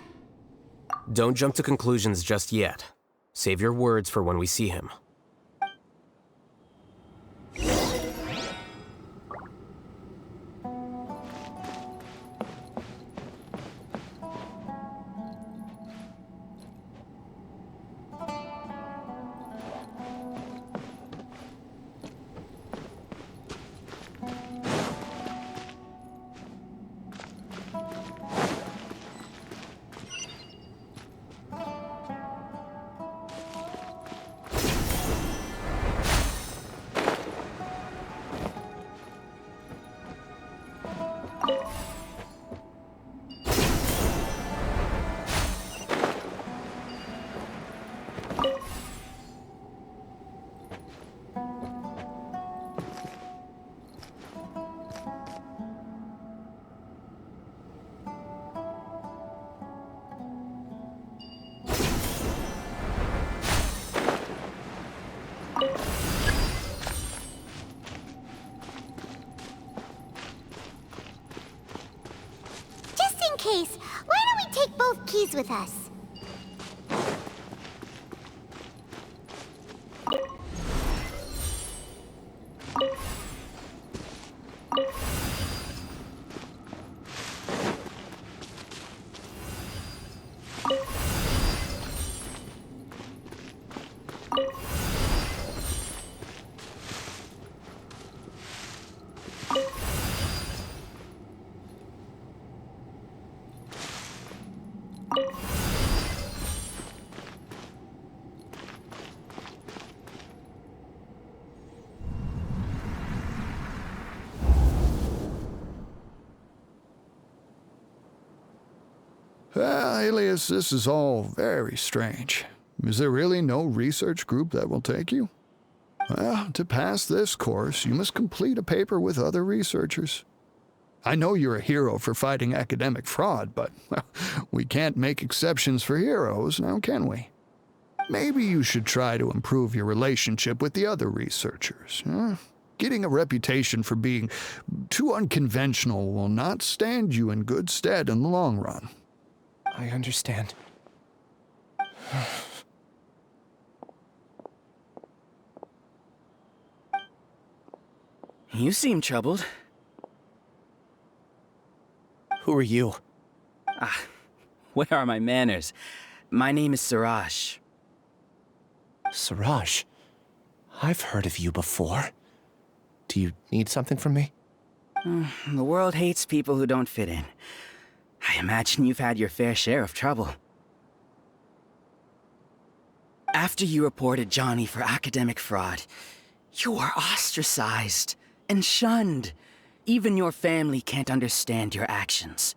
Don't jump to conclusions just yet. Save your words for when we see him. Case, why don't we take both keys with us? Alias, this is all very strange. Is there really no research group that will take you? Well, to pass this course, you must complete a paper with other researchers. I know you're a hero for fighting academic fraud, but well, we can't make exceptions for heroes, now can we? Maybe you should try to improve your relationship with the other researchers. Huh? Getting a reputation for being too unconventional will not stand you in good stead in the long run. I understand. You seem troubled. Who are you? Where are my manners? My name is Siraj. Siraj? I've heard of you before. Do you need something from me? The world hates people who don't fit in. I imagine you've had your fair share of trouble. After you reported Johnny for academic fraud, you were ostracized and shunned. Even your family can't understand your actions.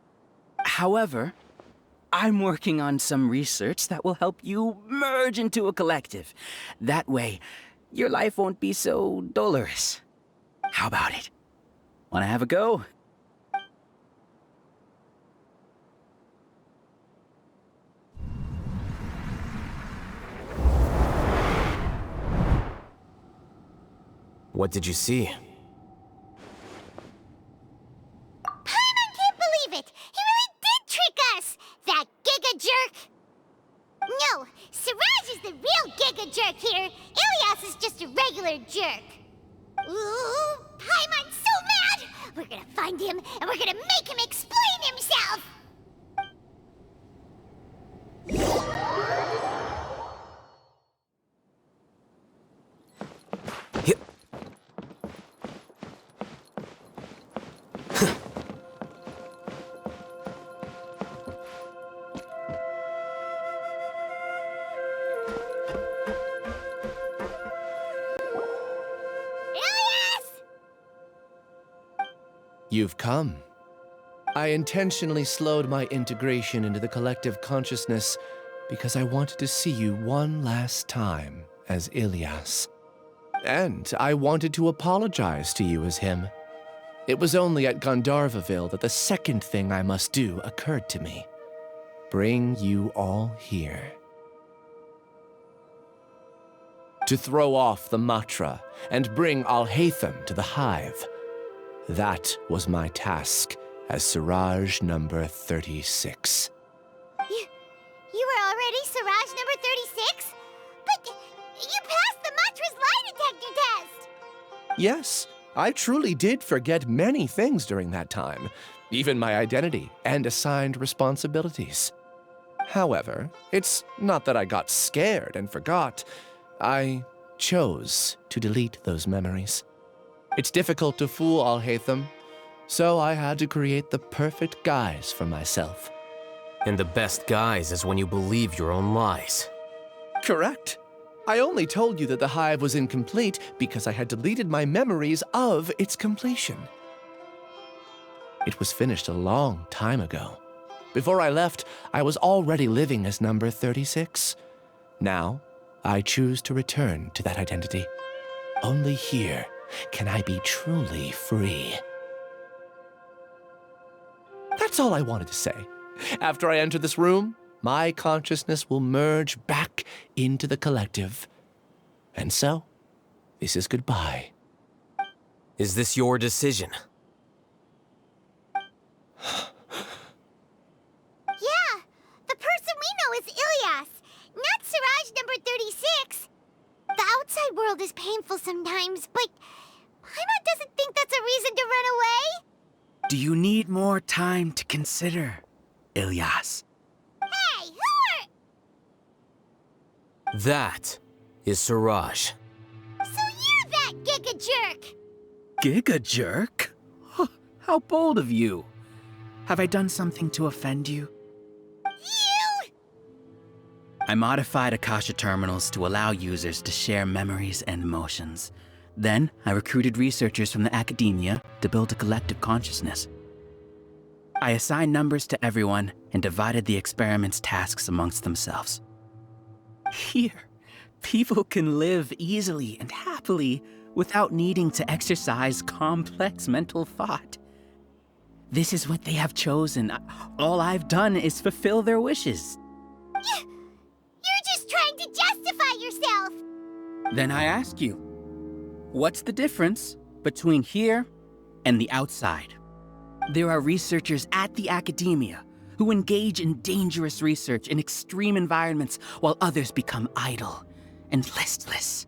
However, I'm working on some research that will help you merge into a collective. That way, your life won't be so dolorous. How about it? Wanna have a go? What did you see? Paimon can't believe it! He really did trick us! That giga jerk! No, Siraj is the real giga jerk here. Ilias is just a regular jerk. Ooh, Paimon's so mad! We're gonna find him, and we're gonna make him explain himself! You've come. I intentionally slowed my integration into the collective consciousness because I wanted to see you one last time as Ilias. And I wanted to apologize to you as him. It was only at Gandharvaville that the second thing I must do occurred to me. Bring you all here. To throw off the Matra and bring Alhaitham to the hive. That was my task as Siraj number 36. You were already Siraj number 36? But you passed the Matra's lie detector test! Yes, I truly did forget many things during that time, even my identity and assigned responsibilities. However, it's not that I got scared and forgot. I chose to delete those memories. It's difficult to fool Alhaitham, so I had to create the perfect guise for myself. And the best guise is when you believe your own lies. Correct. I only told you that the hive was incomplete because I had deleted my memories of its completion. It was finished a long time ago. Before I left, I was already living as number 36. Now, I choose to return to that identity. Only here can I be truly free. That's all I wanted to say. After I enter this room, my consciousness will merge back into the collective. And so, this is goodbye. Is this your decision? Yeah, the person we know is Ilias, not Siraj number 36. The outside world is painful sometimes, but Paimon doesn't think that's a reason to run away. Do you need more time to consider, Ilias? Hey, who are... That is Siraj. So you're that giga jerk! Giga jerk? How bold of you. Have I done something to offend you? You! I modified Akasha terminals to allow users to share memories and emotions. Then, I recruited researchers from the academia to build a collective consciousness. I assigned numbers to everyone and divided the experiment's tasks amongst themselves. Here, people can live easily and happily without needing to exercise complex mental thought. This is what they have chosen. All I've done is fulfill their wishes. You're just trying to justify yourself! Then I ask you, what's the difference between here and the outside? There are researchers at the academia who engage in dangerous research in extreme environments while others become idle and listless.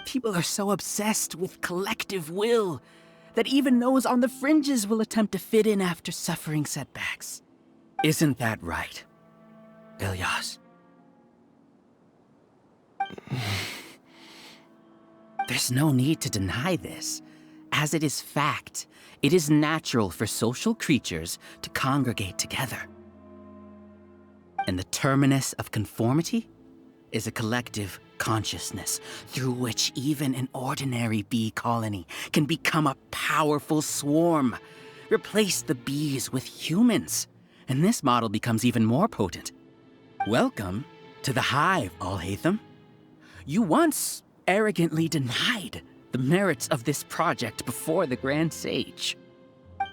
People are so obsessed with collective will that even those on the fringes will attempt to fit in after suffering setbacks. Isn't that right, Ilyas? There's no need to deny this, as it is fact. It is natural for social creatures to congregate together. And the terminus of conformity is a collective consciousness through which even an ordinary bee colony can become a powerful swarm. Replace the bees with humans, and this model becomes even more potent. Welcome to the hive, Alhaitham. You once arrogantly denied the merits of this project before the Grand Sage.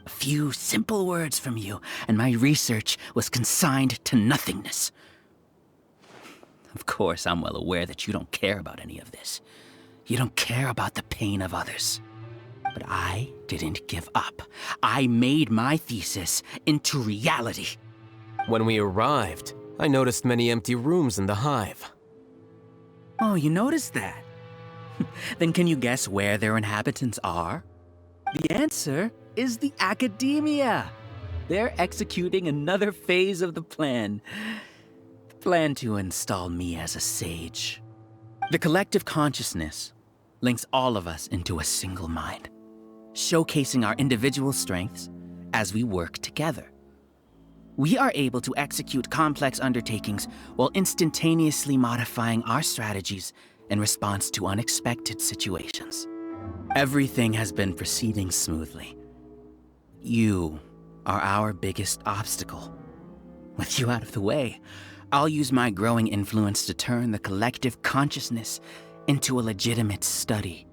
A few simple words from you, and my research was consigned to nothingness. Of course, I'm well aware that you don't care about any of this. You don't care about the pain of others. But I didn't give up. I made my thesis into reality. When we arrived, I noticed many empty rooms in the hive. Oh, you noticed that? Then can you guess where their inhabitants are? The answer is the academia. They're executing another phase of the plan. The plan to install me as a sage. The collective consciousness links all of us into a single mind, showcasing our individual strengths as we work together. We are able to execute complex undertakings while instantaneously modifying our strategies in response to unexpected situations. Everything has been proceeding smoothly. You are our biggest obstacle. With you out of the way, I'll use my growing influence to turn the collective consciousness into a legitimate study.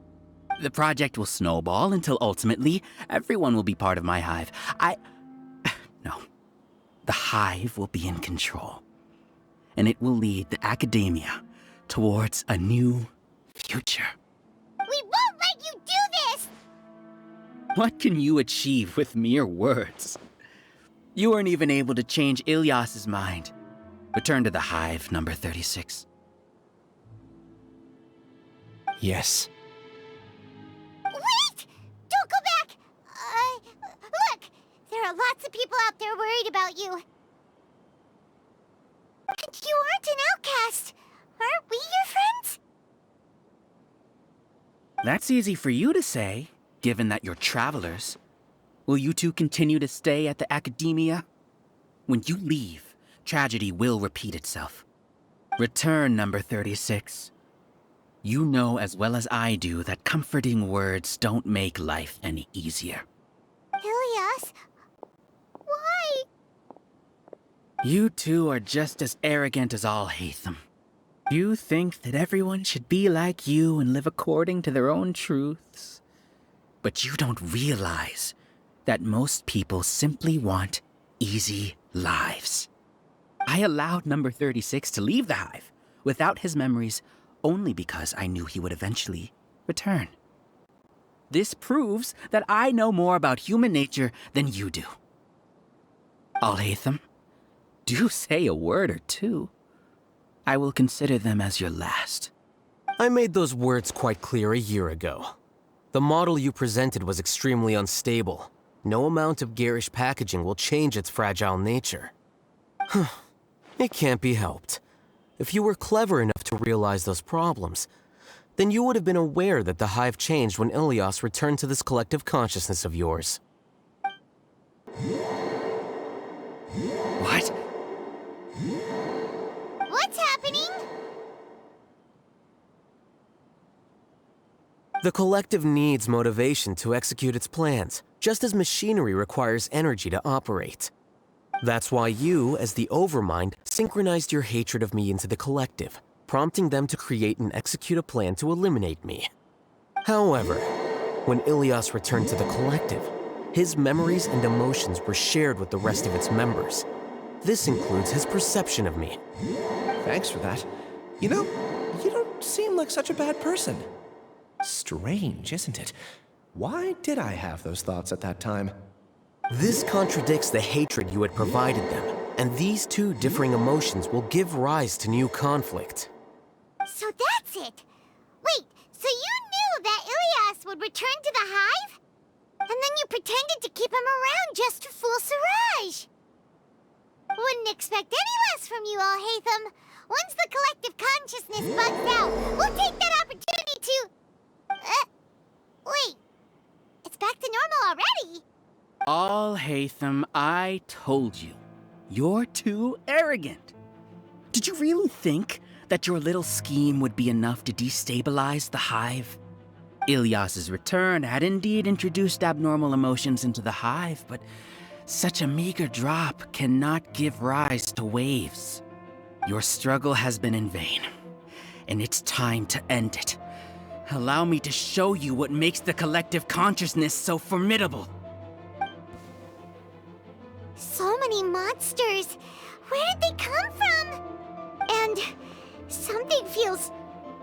The project will snowball until ultimately everyone will be part of my hive. No. The hive will be in control, and it will lead the academia towards a new future. We won't let you do this! What can you achieve with mere words? You weren't even able to change Ilyas's mind. Return to the hive, number 36. Yes. Wait! Don't go back! Look! There are lots of people out there worried about you. And you aren't an outcast. Aren't we your friends? That's easy for you to say, given that you're travelers. Will you two continue to stay at the academia? When you leave, tragedy will repeat itself. Return, number 36. You know as well as I do that comforting words don't make life any easier. Ilyas, why? You two are just as arrogant as Alhaitham. You think that everyone should be like you and live according to their own truths. But you don't realize that most people simply want easy lives. I allowed number 36 to leave the hive without his memories only because I knew he would eventually return. This proves that I know more about human nature than you do. Alhaitham, do say a word or two. I will consider them as your last. I made those words quite clear a year ago. The model you presented was extremely unstable. No amount of garish packaging will change its fragile nature. It can't be helped. If you were clever enough to realize those problems, then you would have been aware that the hive changed when Ilyas returned to this collective consciousness of yours. What? What's happening? The collective needs motivation to execute its plans, just as machinery requires energy to operate. That's why you, as the Overmind, synchronized your hatred of me into the Collective, prompting them to create and execute a plan to eliminate me. However, when Ilias returned to the Collective, his memories and emotions were shared with the rest of its members. This includes his perception of me. Thanks for that. You know, you don't seem like such a bad person. Strange, isn't it? Why did I have those thoughts at that time? This contradicts the hatred you had provided them, and these two differing emotions will give rise to new conflict. So that's it. Wait, so you knew that Ilias would return to the hive? And then you pretended to keep him around just to fool Siraj. Wouldn't expect any less from you, Alhaitham. Once the collective consciousness bugs out, we'll take that opportunity to... wait. It's back to normal already. Alhaitham, I told you. You're too arrogant. Did you really think that your little scheme would be enough to destabilize the hive? Ilias's return had indeed introduced abnormal emotions into the hive, but such a meager drop cannot give rise to waves. Your struggle has been in vain, and it's time to end it. Allow me to show you what makes the collective consciousness so formidable. So many monsters. Where did they come from? And something feels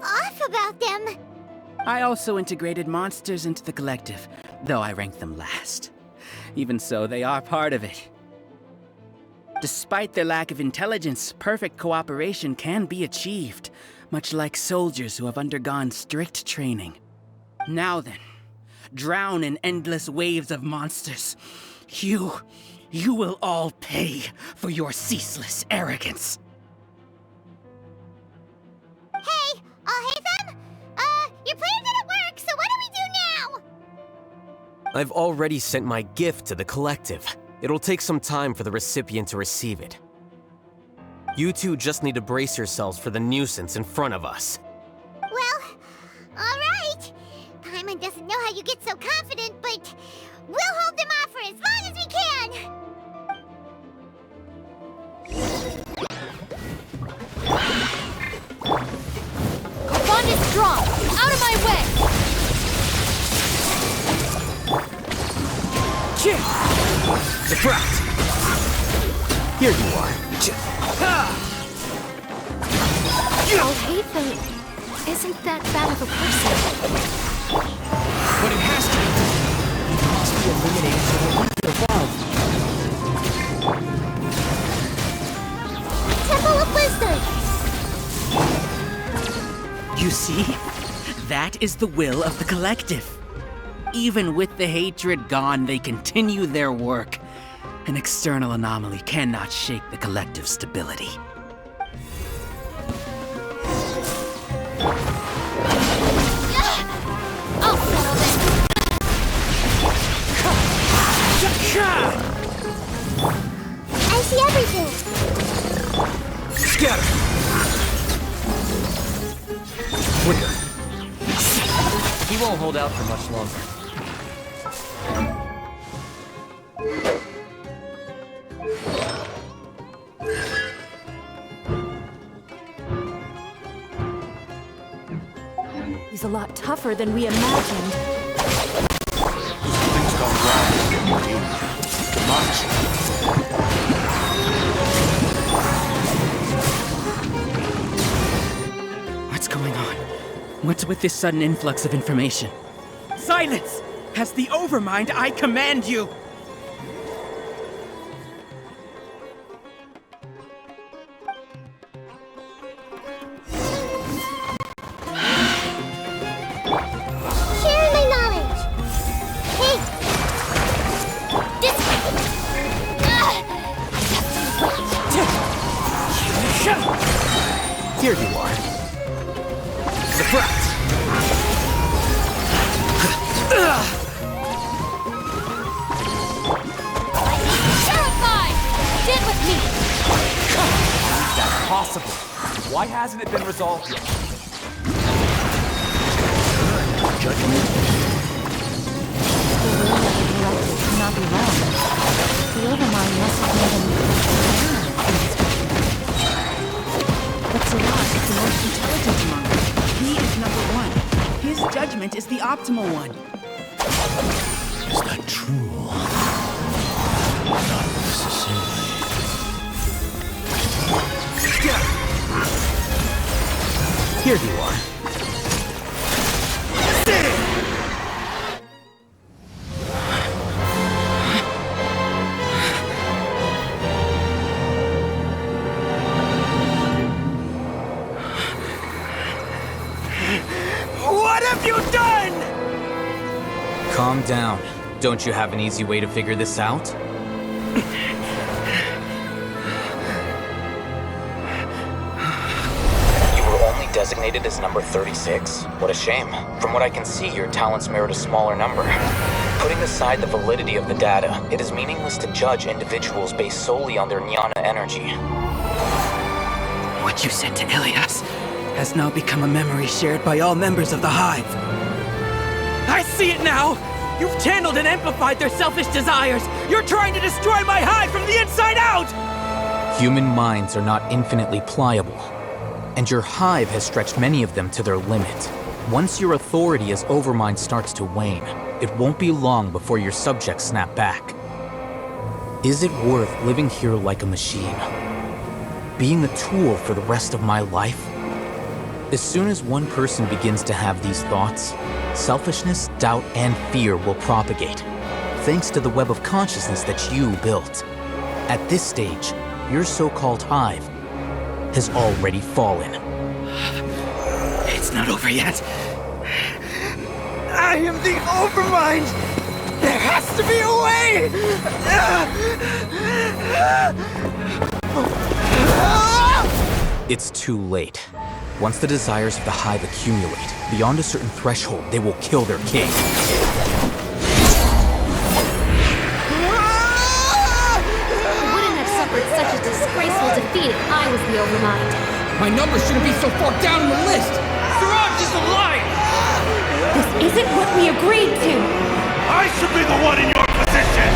off about them. I also integrated monsters into the collective, though I ranked them last. Even so, they are part of it. Despite their lack of intelligence, perfect cooperation can be achieved, much like soldiers who have undergone strict training. Now then, drown in endless waves of monsters. You will all pay for your ceaseless arrogance. Hey, Alhaitham! Your plan didn't work, so what do we do now? I've already sent my gift to the Collective. It'll take some time for the recipient to receive it. You two just need to brace yourselves for the nuisance in front of us. Well, alright. Paimon doesn't know how you get so confident, but we'll hold them off for as long as we can! Bond is strong! Out of my way! Subtract! Here you are. Alhaitham isn't that bad of a person. But it has to be done. He must be eliminated so that we can evolve. Temple of Wisdom! You see? That is the will of the collective. Even with the hatred gone, they continue their work. An external anomaly cannot shake the collective's stability. I'll settle this! I see everything! Scatter! Quicker. He won't hold out for much longer. He's a lot tougher than we imagined. Something's gone wrong. Much. What's going on? What's with this sudden influx of information? Silence! As the Overmind, I command you! Share my knowledge! Hey! Here you are. Subtract! Terrified! Get with me! How is that possible? Why hasn't it been resolved yet? Judgment. collective cannot be wrong. The Overmind must have made him in his judgment. But Siraj is the most intelligent among them. He is number one. His judgment is the optimal one. Is that true? Not necessarily. Here you are. What have you done? Calm down. Don't you have an easy way to figure this out? You were only designated as number 36? What a shame. From what I can see, your talents merit a smaller number. Putting aside the validity of the data, it is meaningless to judge individuals based solely on their jnana energy. What you said to Ilias has now become a memory shared by all members of the Hive. I see it now! You've channeled and amplified their selfish desires! You're trying to destroy my Hive from the inside out! Human minds are not infinitely pliable, and your Hive has stretched many of them to their limit. Once your authority as Overmind starts to wane, it won't be long before your subjects snap back. Is it worth living here like a machine? Being a tool for the rest of my life? As soon as one person begins to have these thoughts, selfishness, doubt, and fear will propagate, thanks to the web of consciousness that you built. At this stage, your so-called Hive has already fallen. It's not over yet. I am the Overmind! There has to be a way! It's too late. Once the desires of the Hive accumulate, beyond a certain threshold, they will kill their king. I wouldn't have suffered such a disgraceful defeat if I was the Overmind. My number shouldn't be so far down on the list! Siraj is a liar! This isn't what we agreed to! I should be the one in your position!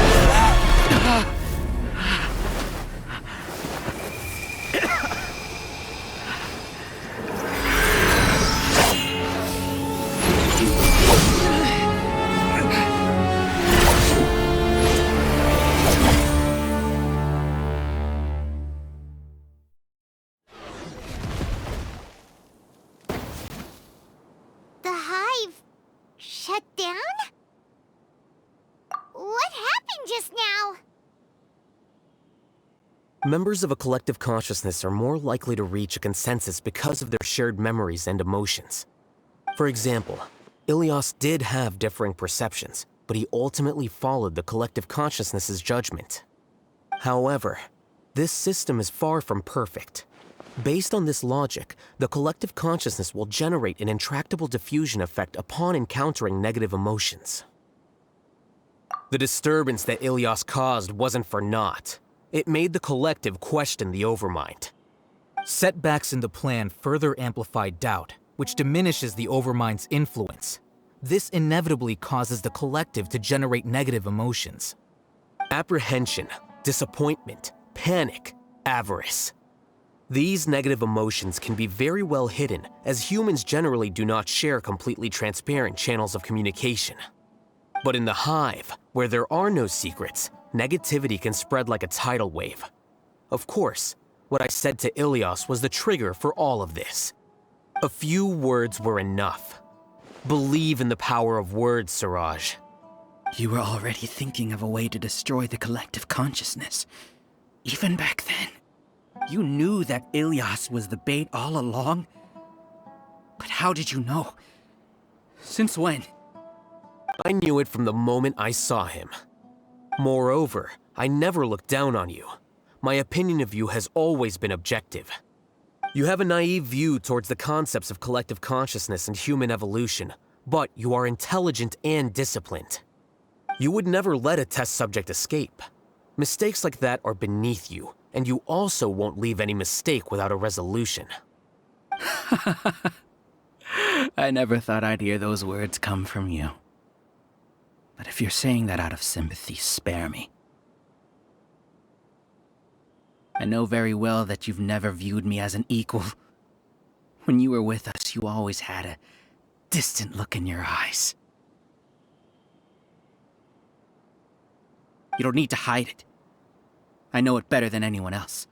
The Hive shut down? What happened just now? Members of a collective consciousness are more likely to reach a consensus because of their shared memories and emotions. For example, Ilias did have differing perceptions, but he ultimately followed the collective consciousness's judgment. However, this system is far from perfect. Based on this logic, the collective consciousness will generate an intractable diffusion effect upon encountering negative emotions. The disturbance that Ilias caused wasn't for naught. It made the collective question the Overmind. Setbacks in the plan further amplify doubt, which diminishes the Overmind's influence. This inevitably causes the collective to generate negative emotions. Apprehension, disappointment, panic, avarice. These negative emotions can be very well hidden, as humans generally do not share completely transparent channels of communication. But in the Hive, where there are no secrets, negativity can spread like a tidal wave. Of course, what I said to Ilias was the trigger for all of this. A few words were enough. Believe in the power of words, Siraj. You were already thinking of a way to destroy the collective consciousness. Even back then. You knew that Ilias was the bait all along? But how did you know? Since when? I knew it from the moment I saw him. Moreover, I never looked down on you. My opinion of you has always been objective. You have a naive view towards the concepts of collective consciousness and human evolution, but you are intelligent and disciplined. You would never let a test subject escape. Mistakes like that are beneath you, and you also won't leave any mistake without a resolution. I never thought I'd hear those words come from you. But if you're saying that out of sympathy, spare me. I know very well that you've never viewed me as an equal. When you were with us, you always had a distant look in your eyes. You don't need to hide it. I know it better than anyone else.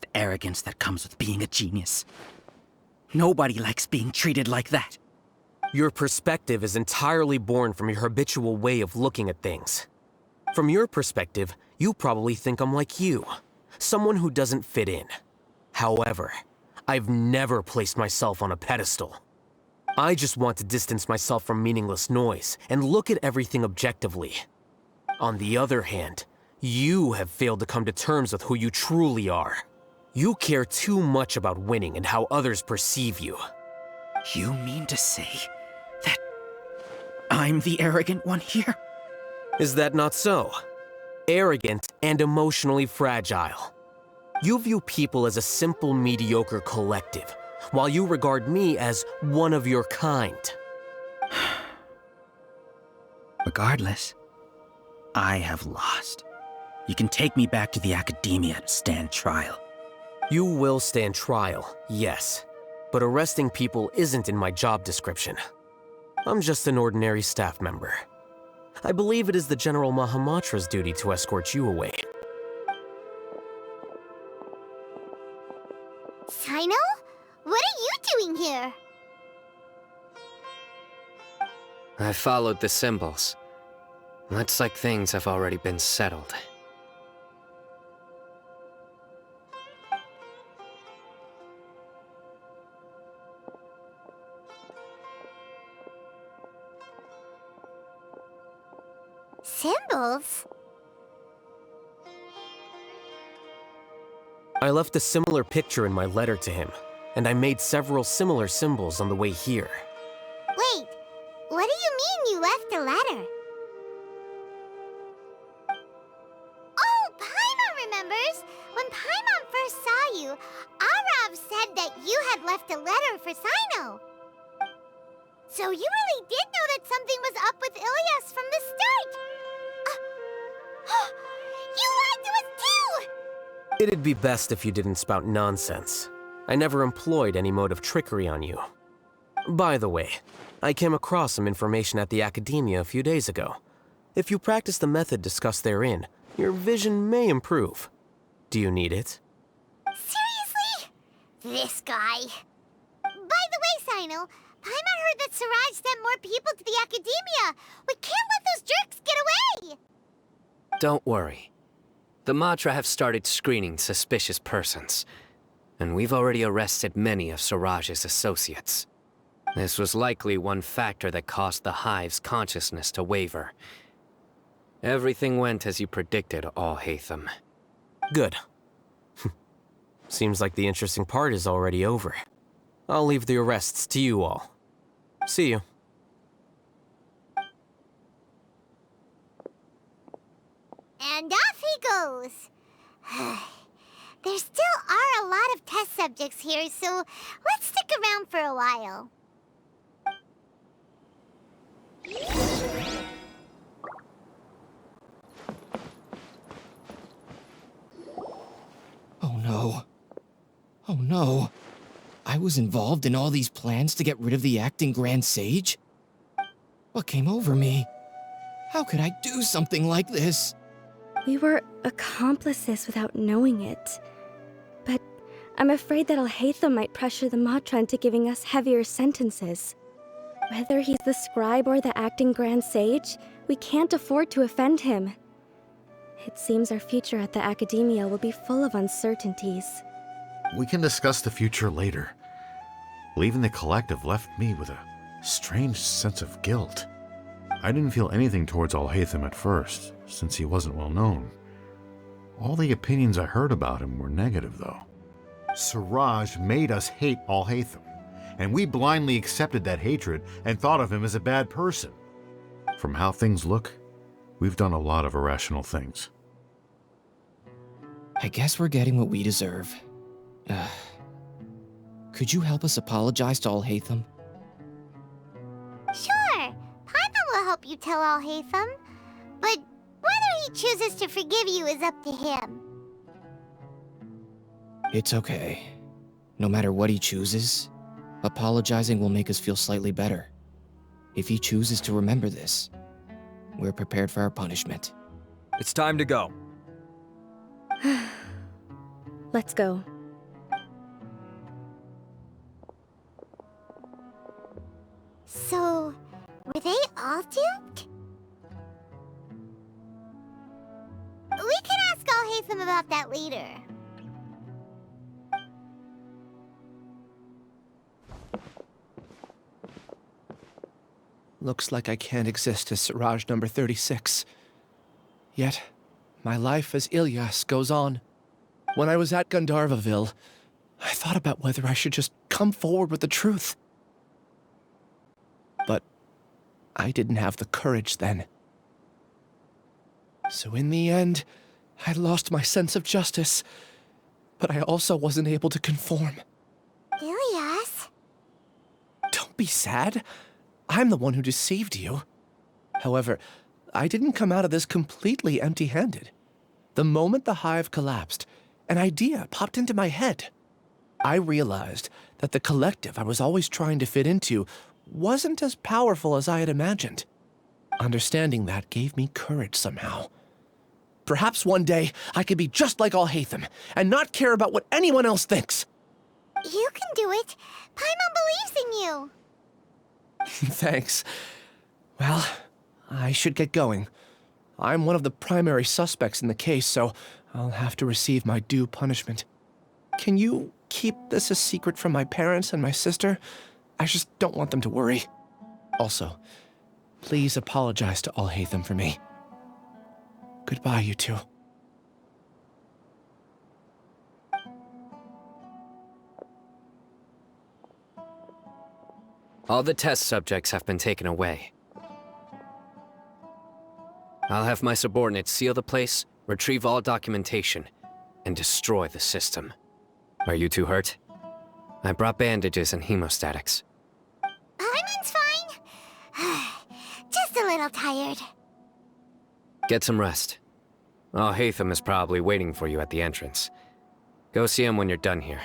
The arrogance that comes with being a genius. Nobody likes being treated like that. Your perspective is entirely born from your habitual way of looking at things. From your perspective, you probably think I'm like you, someone who doesn't fit in. However, I've never placed myself on a pedestal. I just want to distance myself from meaningless noise and look at everything objectively. On the other hand, you have failed to come to terms with who you truly are. You care too much about winning and how others perceive you. You mean to say that I'm the arrogant one here? Is that not so? Arrogant and emotionally fragile. You view people as a simple, mediocre collective, while you regard me as one of your kind. Regardless, I have lost. You can take me back to the academia and stand trial. You will stand trial, yes. But arresting people isn't in my job description. I'm just an ordinary staff member. I believe it is the General Mahamatra's duty to escort you away. Sino? What are you doing here? I followed the symbols. Looks like things have already been settled. Symbols? I left a similar picture in my letter to him, and I made several similar symbols on the way here. Wait, what do you mean you left a letter? Oh, Paimon remembers! When Paimon first saw you, Arav said that you had left a letter for Sino. So you really did know that something was up with Ilias from the start! You lied to us too! It'd be best if you didn't spout nonsense. I never employed any mode of trickery on you. By the way, I came across some information at the Academia a few days ago. If you practice the method discussed therein, your vision may improve. Do you need it? Seriously? This guy. By the way, Sino, Paimon heard that Siraj sent more people to the Academia. We can't let those jerks get away! Don't worry. The Matra have started screening suspicious persons, and we've already arrested many of Siraj's associates. This was likely one factor that caused the Hive's consciousness to waver. Everything went as you predicted, Alhaitham. Good. Seems like the interesting part is already over. I'll leave the arrests to you all. See you. And off he goes. There still are a lot of test subjects here, so let's stick around for a while. Oh no. Oh no. I was involved in all these plans to get rid of the acting Grand Sage? What came over me? How could I do something like this? We were accomplices without knowing it. But I'm afraid that Alhaitham might pressure the Matra into giving us heavier sentences. Whether he's the scribe or the acting Grand Sage, we can't afford to offend him. It seems our future at the Academia will be full of uncertainties. We can discuss the future later. Leaving the collective left me with a strange sense of guilt. I didn't feel anything towards Alhaitham at first, since he wasn't well known. All the opinions I heard about him were negative, though. Siraj made us hate Alhaitham, and we blindly accepted that hatred and thought of him as a bad person. From how things look, we've done a lot of irrational things. I guess we're getting what we deserve. Could you help us apologize to Alhaitham? Sure, Paimon will help you tell Alhaitham, but whether he chooses to forgive you is up to him. It's okay. No matter what he chooses, apologizing will make us feel slightly better. If he chooses to remember this, we're prepared for our punishment. It's time to go. Let's go. So, were they all duped? We can ask Alhaitham about that later. Looks like I can't exist as Siraj number 36. Yet, my life as Ilyas goes on. When I was at Gandharvaville, I thought about whether I should just come forward with the truth. But I didn't have the courage then. So in the end, I lost my sense of justice, but I also wasn't able to conform. Ilyas? Don't be sad. I'm the one who deceived you. However, I didn't come out of this completely empty-handed. The moment the hive collapsed, an idea popped into my head. I realized that the collective I was always trying to fit into wasn't as powerful as I had imagined. Understanding that gave me courage somehow. Perhaps one day I could be just like Alhaitham and not care about what anyone else thinks. You can do it. Paimon believes in you. Thanks. Well, I should get going. I'm one of the primary suspects in the case, so I'll have to receive my due punishment. Can you keep this a secret from my parents and my sister? I just don't want them to worry. Also, please apologize to Alhaitham for me. Goodbye, you two. All the test subjects have been taken away. I'll have my subordinates seal the place, retrieve all documentation, and destroy the system. Are you two hurt? I brought bandages and hemostatics. Paimon's fine. Just a little tired. Get some rest. Alhaitham is probably waiting for you at the entrance. Go see him when you're done here.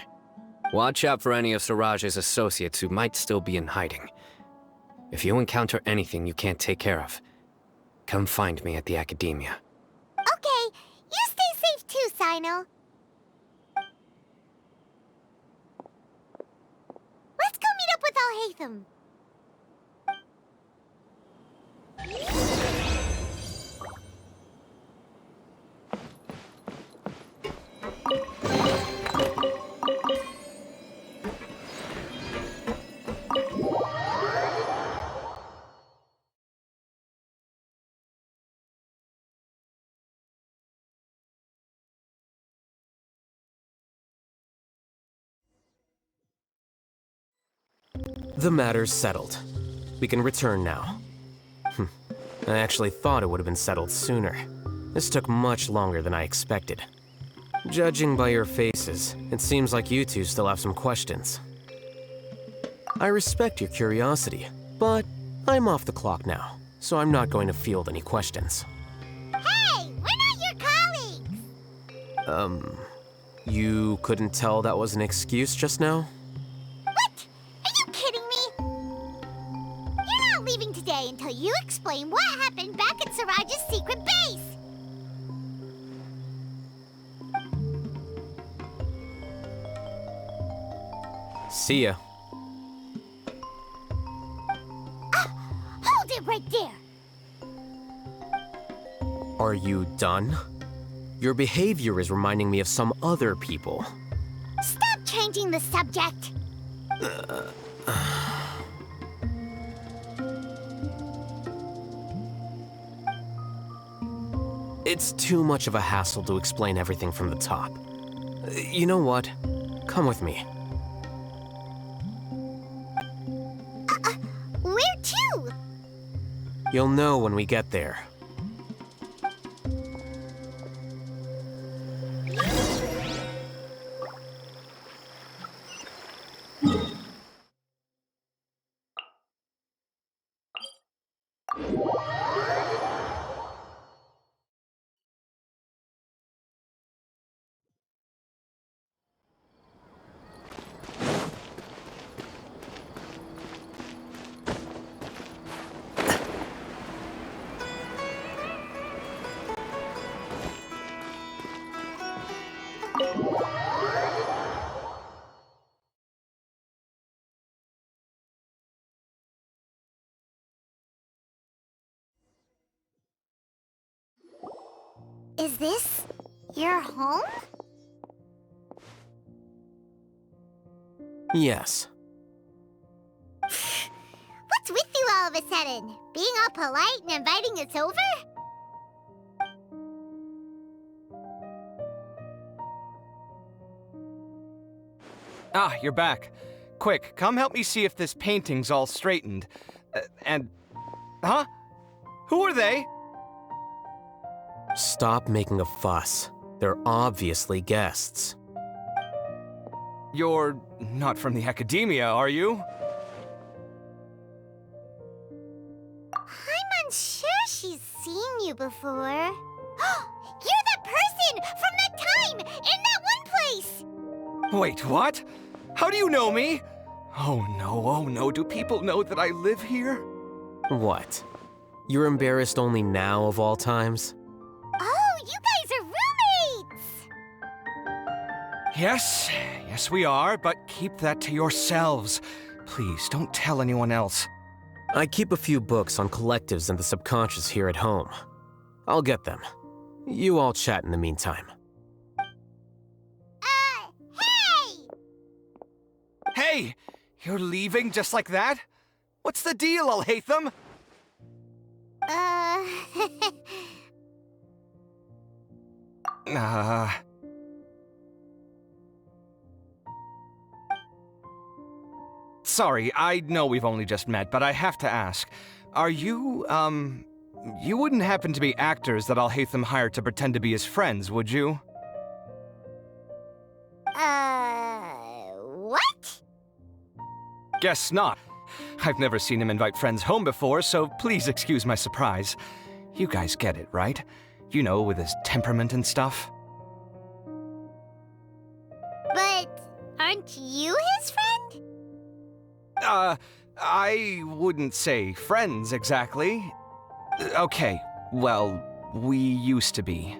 Watch out for any of Siraj's associates who might still be in hiding. If you encounter anything you can't take care of, come find me at the academia. Okay, you stay safe too, Sino. Let's go meet up with Alhaitham. The matter's settled. We can return now. I actually thought it would have been settled sooner. This took much longer than I expected. Judging by your faces, it seems like you two still have some questions. I respect your curiosity, but I'm off the clock now, so I'm not going to field any questions. Hey, we're not your colleagues! You couldn't tell that was an excuse just now? What? Are you kidding me? You're not leaving today until you explain what happened back at Siraj's secret base! See ya. Hold it right there! Are you done? Your behavior is reminding me of some other people. Stop changing the subject! It's too much of a hassle to explain everything from the top. You know what? Come with me. Where to? You'll know when we get there. Is this your home? Yes. What's with you all of a sudden? Being all polite and inviting us over? Ah, you're back. Quick, come help me see if this painting's all straightened. Huh? Who are they? Stop making a fuss. They're obviously guests. You're not from the academia, are you? I'm unsure she's seen you before. You're that person from that time in that one place! Wait, what? How do you know me? Oh no, do people know that I live here? What? You're embarrassed only now of all times? Oh, you guys are roommates! Yes, we are, but keep that to yourselves. Please, don't tell anyone else. I keep a few books on collectives and the subconscious here at home. I'll get them. You all chat in the meantime. Hey! You're leaving just like that? What's the deal, Alhaitham? Sorry, I know we've only just met, but I have to ask. Are you, you wouldn't happen to be actors that Alhaitham hired to pretend to be his friends, would you? What? Guess not. I've never seen him invite friends home before, so please excuse my surprise. You guys get it, right? You know, with his temperament and stuff. But aren't you his friend? I wouldn't say friends exactly. Okay, well, we used to be,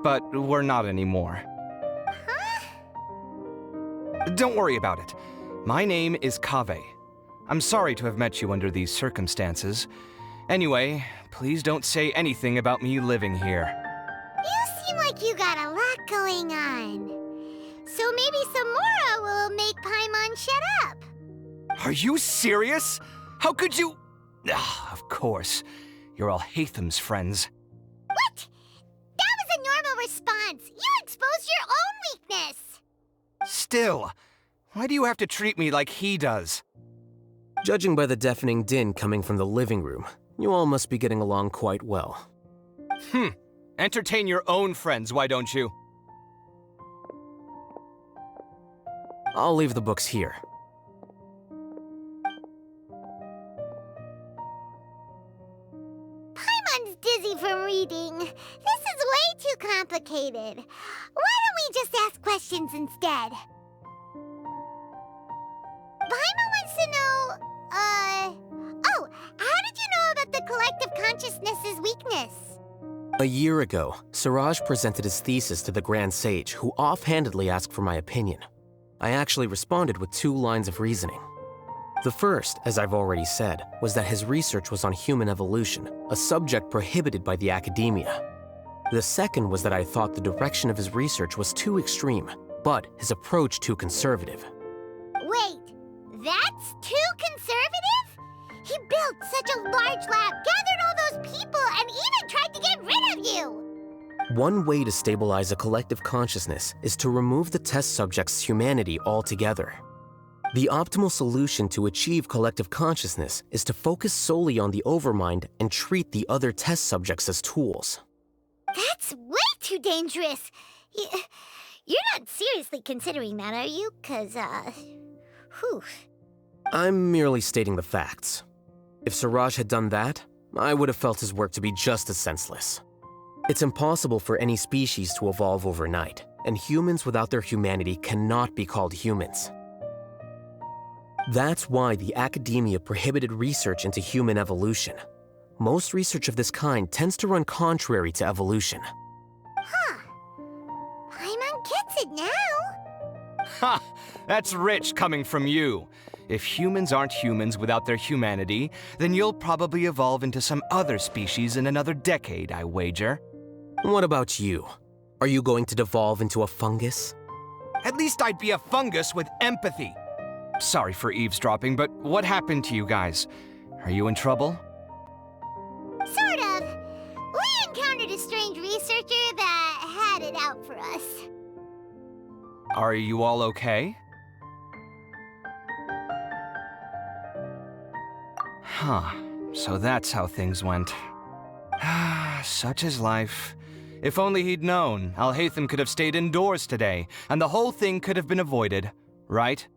but we're not anymore. Huh? Don't worry about it. My name is Kaveh. I'm sorry to have met you under these circumstances. Anyway, please don't say anything about me living here. You seem like you got a lot going on. So maybe Samora will make Paimon shut up. Are you serious? How could you? Of course. You're Alhaitham's friends. What? That was a normal response. You exposed your own weakness. Still, why do you have to treat me like he does? Judging by the deafening din coming from the living room, you all must be getting along quite well. Entertain your own friends, why don't you? I'll leave the books here. Paimon's dizzy from reading. This is way too complicated. Why don't we just ask questions instead? Paimon wants to know, oh, how did you know about the collective consciousness's weakness? A year ago, Siraj presented his thesis to the Grand Sage, who offhandedly asked for my opinion. I actually responded with 2 lines of reasoning. The first, as I've already said, was that his research was on human evolution, a subject prohibited by the academia. The second was that I thought the direction of his research was too extreme, but his approach too conservative. Wait, that's too conservative? He built such a large lab, gathered all those people, and even tried to get rid of you! One way to stabilize a collective consciousness is to remove the test subject's humanity altogether. The optimal solution to achieve collective consciousness is to focus solely on the overmind and treat the other test subjects as tools. That's way too dangerous. You're not seriously considering that, are you? 'Cause, whew. I'm merely stating the facts. If Siraj had done that, I would have felt his work to be just as senseless. It's impossible for any species to evolve overnight, and humans without their humanity cannot be called humans. That's why the academia prohibited research into human evolution. Most research of this kind tends to run contrary to evolution. Huh. Paimon gets it now. Ha! That's rich coming from you. If humans aren't humans without their humanity, then you'll probably evolve into some other species in another decade, I wager. What about you? Are you going to devolve into a fungus? At least I'd be a fungus with empathy. Sorry for eavesdropping, but what happened to you guys? Are you in trouble? Sort of. We encountered a strange researcher that had it out for us. Are you all okay? Huh. So that's how things went. Such is life. If only he'd known, Alhaitham could have stayed indoors today, and the whole thing could have been avoided, right?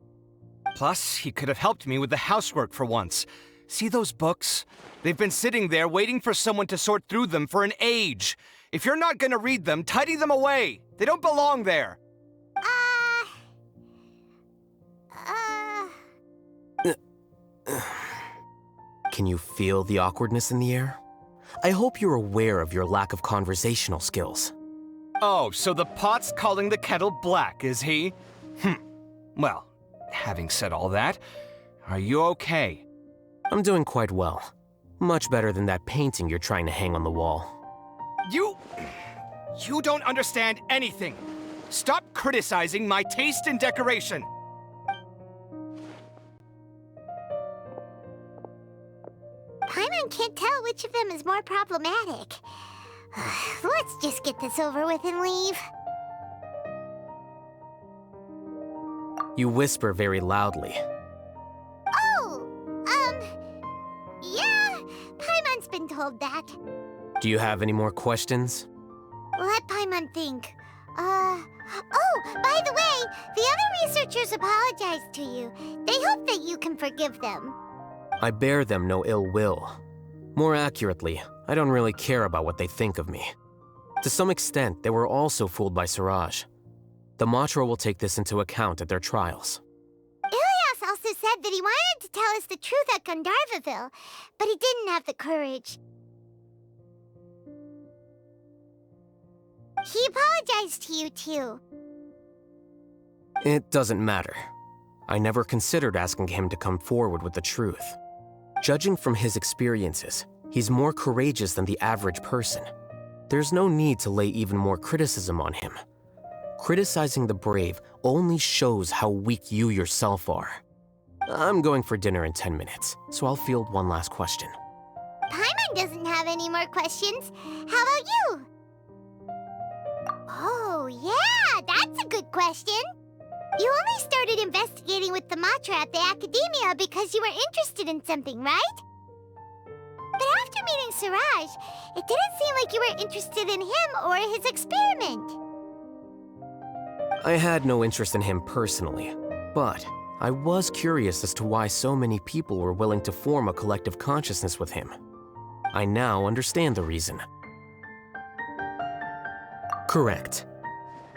Plus, he could have helped me with the housework for once. See those books? They've been sitting there waiting for someone to sort through them for an age. If you're not gonna read them, tidy them away. They don't belong there. Can you feel the awkwardness in the air? I hope you're aware of your lack of conversational skills. Oh, so the pot's calling the kettle black, is he? Well, having said all that, are you okay? I'm doing quite well. Much better than that painting you're trying to hang on the wall. You don't understand anything. Stop criticizing my taste in decoration. Paimon can't tell which of them is more problematic. Let's just get this over with and leave. You whisper very loudly. Yeah, Paimon's been told that. Do you have any more questions? Let Paimon think. Oh, by the way, the other researchers apologized to you. They hope that you can forgive them. I bear them no ill will. More accurately, I don't really care about what they think of me. To some extent, they were also fooled by Siraj. The Matra will take this into account at their trials. Ilias also said that he wanted to tell us the truth at Gandharvaville, but he didn't have the courage. He apologized to you, too. It doesn't matter. I never considered asking him to come forward with the truth. Judging from his experiences, he's more courageous than the average person. There's no need to lay even more criticism on him. Criticizing the brave only shows how weak you yourself are. I'm going for dinner in 10 minutes, so I'll field one last question. Paimon doesn't have any more questions. How about you? Oh, yeah, that's a good question. You only started investigating with the Matra at the Academia because you were interested in something, right? But after meeting Siraj, it didn't seem like you were interested in him or his experiment. I had no interest in him personally, but I was curious as to why so many people were willing to form a collective consciousness with him. I now understand the reason. Correct.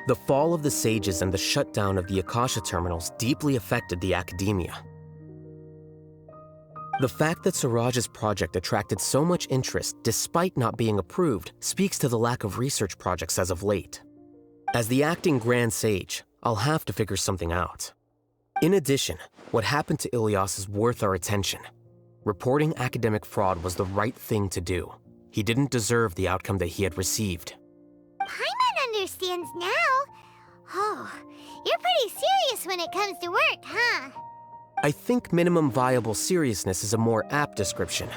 The fall of the sages and the shutdown of the Akasha terminals deeply affected the Academia. The fact that Siraj's project attracted so much interest despite not being approved speaks to the lack of research projects as of late. As the acting Grand Sage, I'll have to figure something out. In addition, what happened to Ilias is worth our attention. Reporting academic fraud was the right thing to do. He didn't deserve the outcome that he had received. Paimon understands now. Oh, you're pretty serious when it comes to work, huh? I think minimum viable seriousness is a more apt description.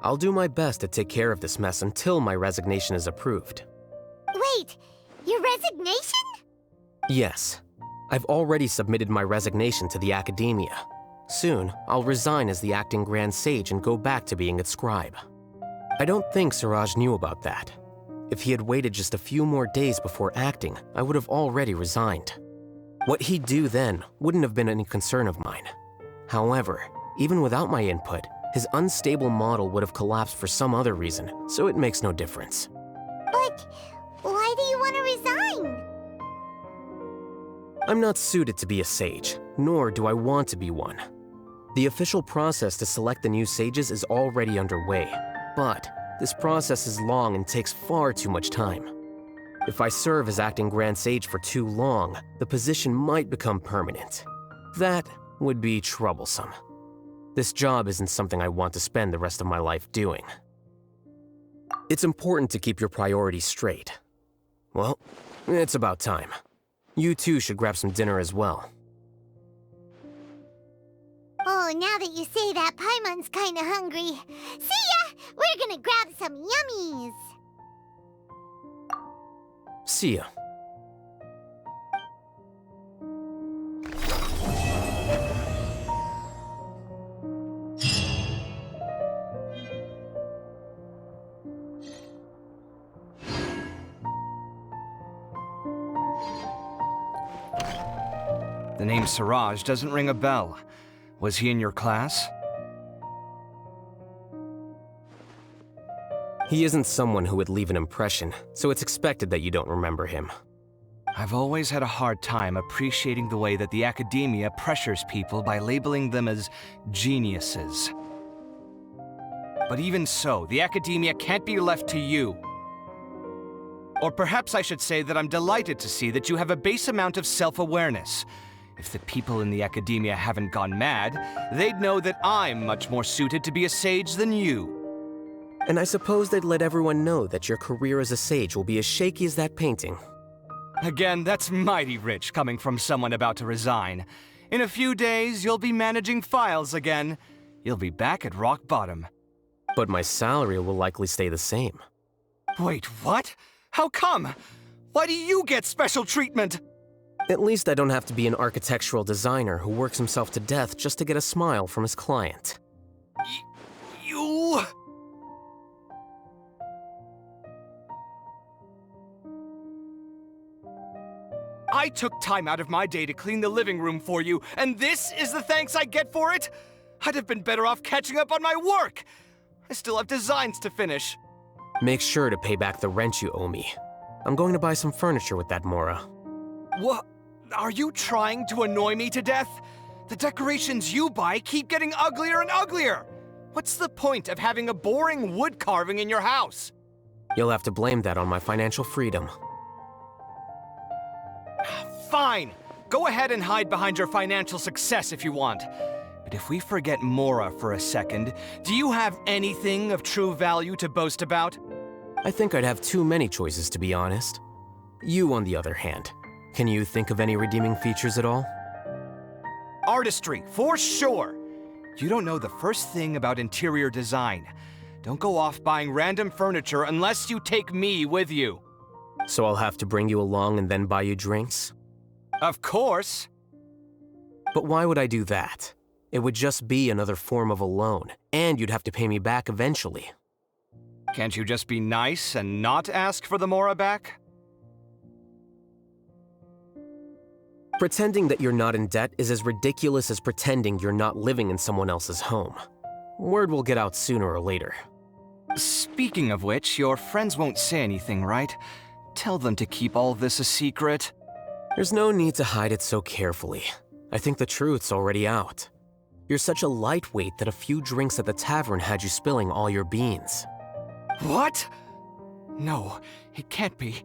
I'll do my best to take care of this mess until my resignation is approved. Wait, your resignation? Yes. I've already submitted my resignation to the Academia. Soon, I'll resign as the acting Grand Sage and go back to being its scribe. I don't think Siraj knew about that. If he had waited just a few more days before acting, I would have already resigned. What he'd do then wouldn't have been any concern of mine. However, even without my input, his unstable model would have collapsed for some other reason, so it makes no difference. But why do you want to resign? I'm not suited to be a sage, nor do I want to be one. The official process to select the new sages is already underway, but this process is long and takes far too much time. If I serve as acting Grand Sage for too long, the position might become permanent. That would be troublesome. This job isn't something I want to spend the rest of my life doing. It's important to keep your priorities straight, Well, it's about time. You two should grab some dinner as well. Oh, now that you say that, Paimon's kinda hungry. See ya! We're gonna grab some yummies! See ya. The name Siraj doesn't ring a bell. Was he in your class? He isn't someone who would leave an impression, so it's expected that you don't remember him. I've always had a hard time appreciating the way that the academia pressures people by labeling them as geniuses. But even so, the academia can't be left to you. Or perhaps I should say that I'm delighted to see that you have a base amount of self-awareness. If the people in the academia haven't gone mad, they'd know that I'm much more suited to be a sage than you. And I suppose they'd let everyone know that your career as a sage will be as shaky as that painting. Again, that's mighty rich coming from someone about to resign. In a few days, you'll be managing files again. You'll be back at rock bottom. But my salary will likely stay the same. Wait, what? How come? Why do you get special treatment? At least I don't have to be an architectural designer who works himself to death just to get a smile from his client. You... I took time out of my day to clean the living room for you, and this is the thanks I get for it? I'd have been better off catching up on my work. I still have designs to finish. Make sure to pay back the rent you owe me. I'm going to buy some furniture with that Mora. What? Are you trying to annoy me to death? The decorations you buy keep getting uglier and uglier. What's the point of having a boring wood carving in your house? You'll have to blame that on my financial freedom. Fine. Go ahead and hide behind your financial success if you want. But if we forget Mora for a second, do you have anything of true value to boast about? I think I'd have too many choices, to be honest. You, on the other hand, can you think of any redeeming features at all? Artistry, for sure. You don't know the first thing about interior design. Don't go off buying random furniture unless you take me with you. So I'll have to bring you along and then buy you drinks? Of course. But why would I do that? It would just be another form of a loan, and you'd have to pay me back eventually. Can't you just be nice and not ask for the Mora back? Pretending that you're not in debt is as ridiculous as pretending you're not living in someone else's home. Word will get out sooner or later. Speaking of which, your friends won't say anything, right? Tell them to keep all this a secret. There's no need to hide it so carefully. I think the truth's already out. You're such a lightweight that a few drinks at the tavern had you spilling all your beans. What? No, it can't be.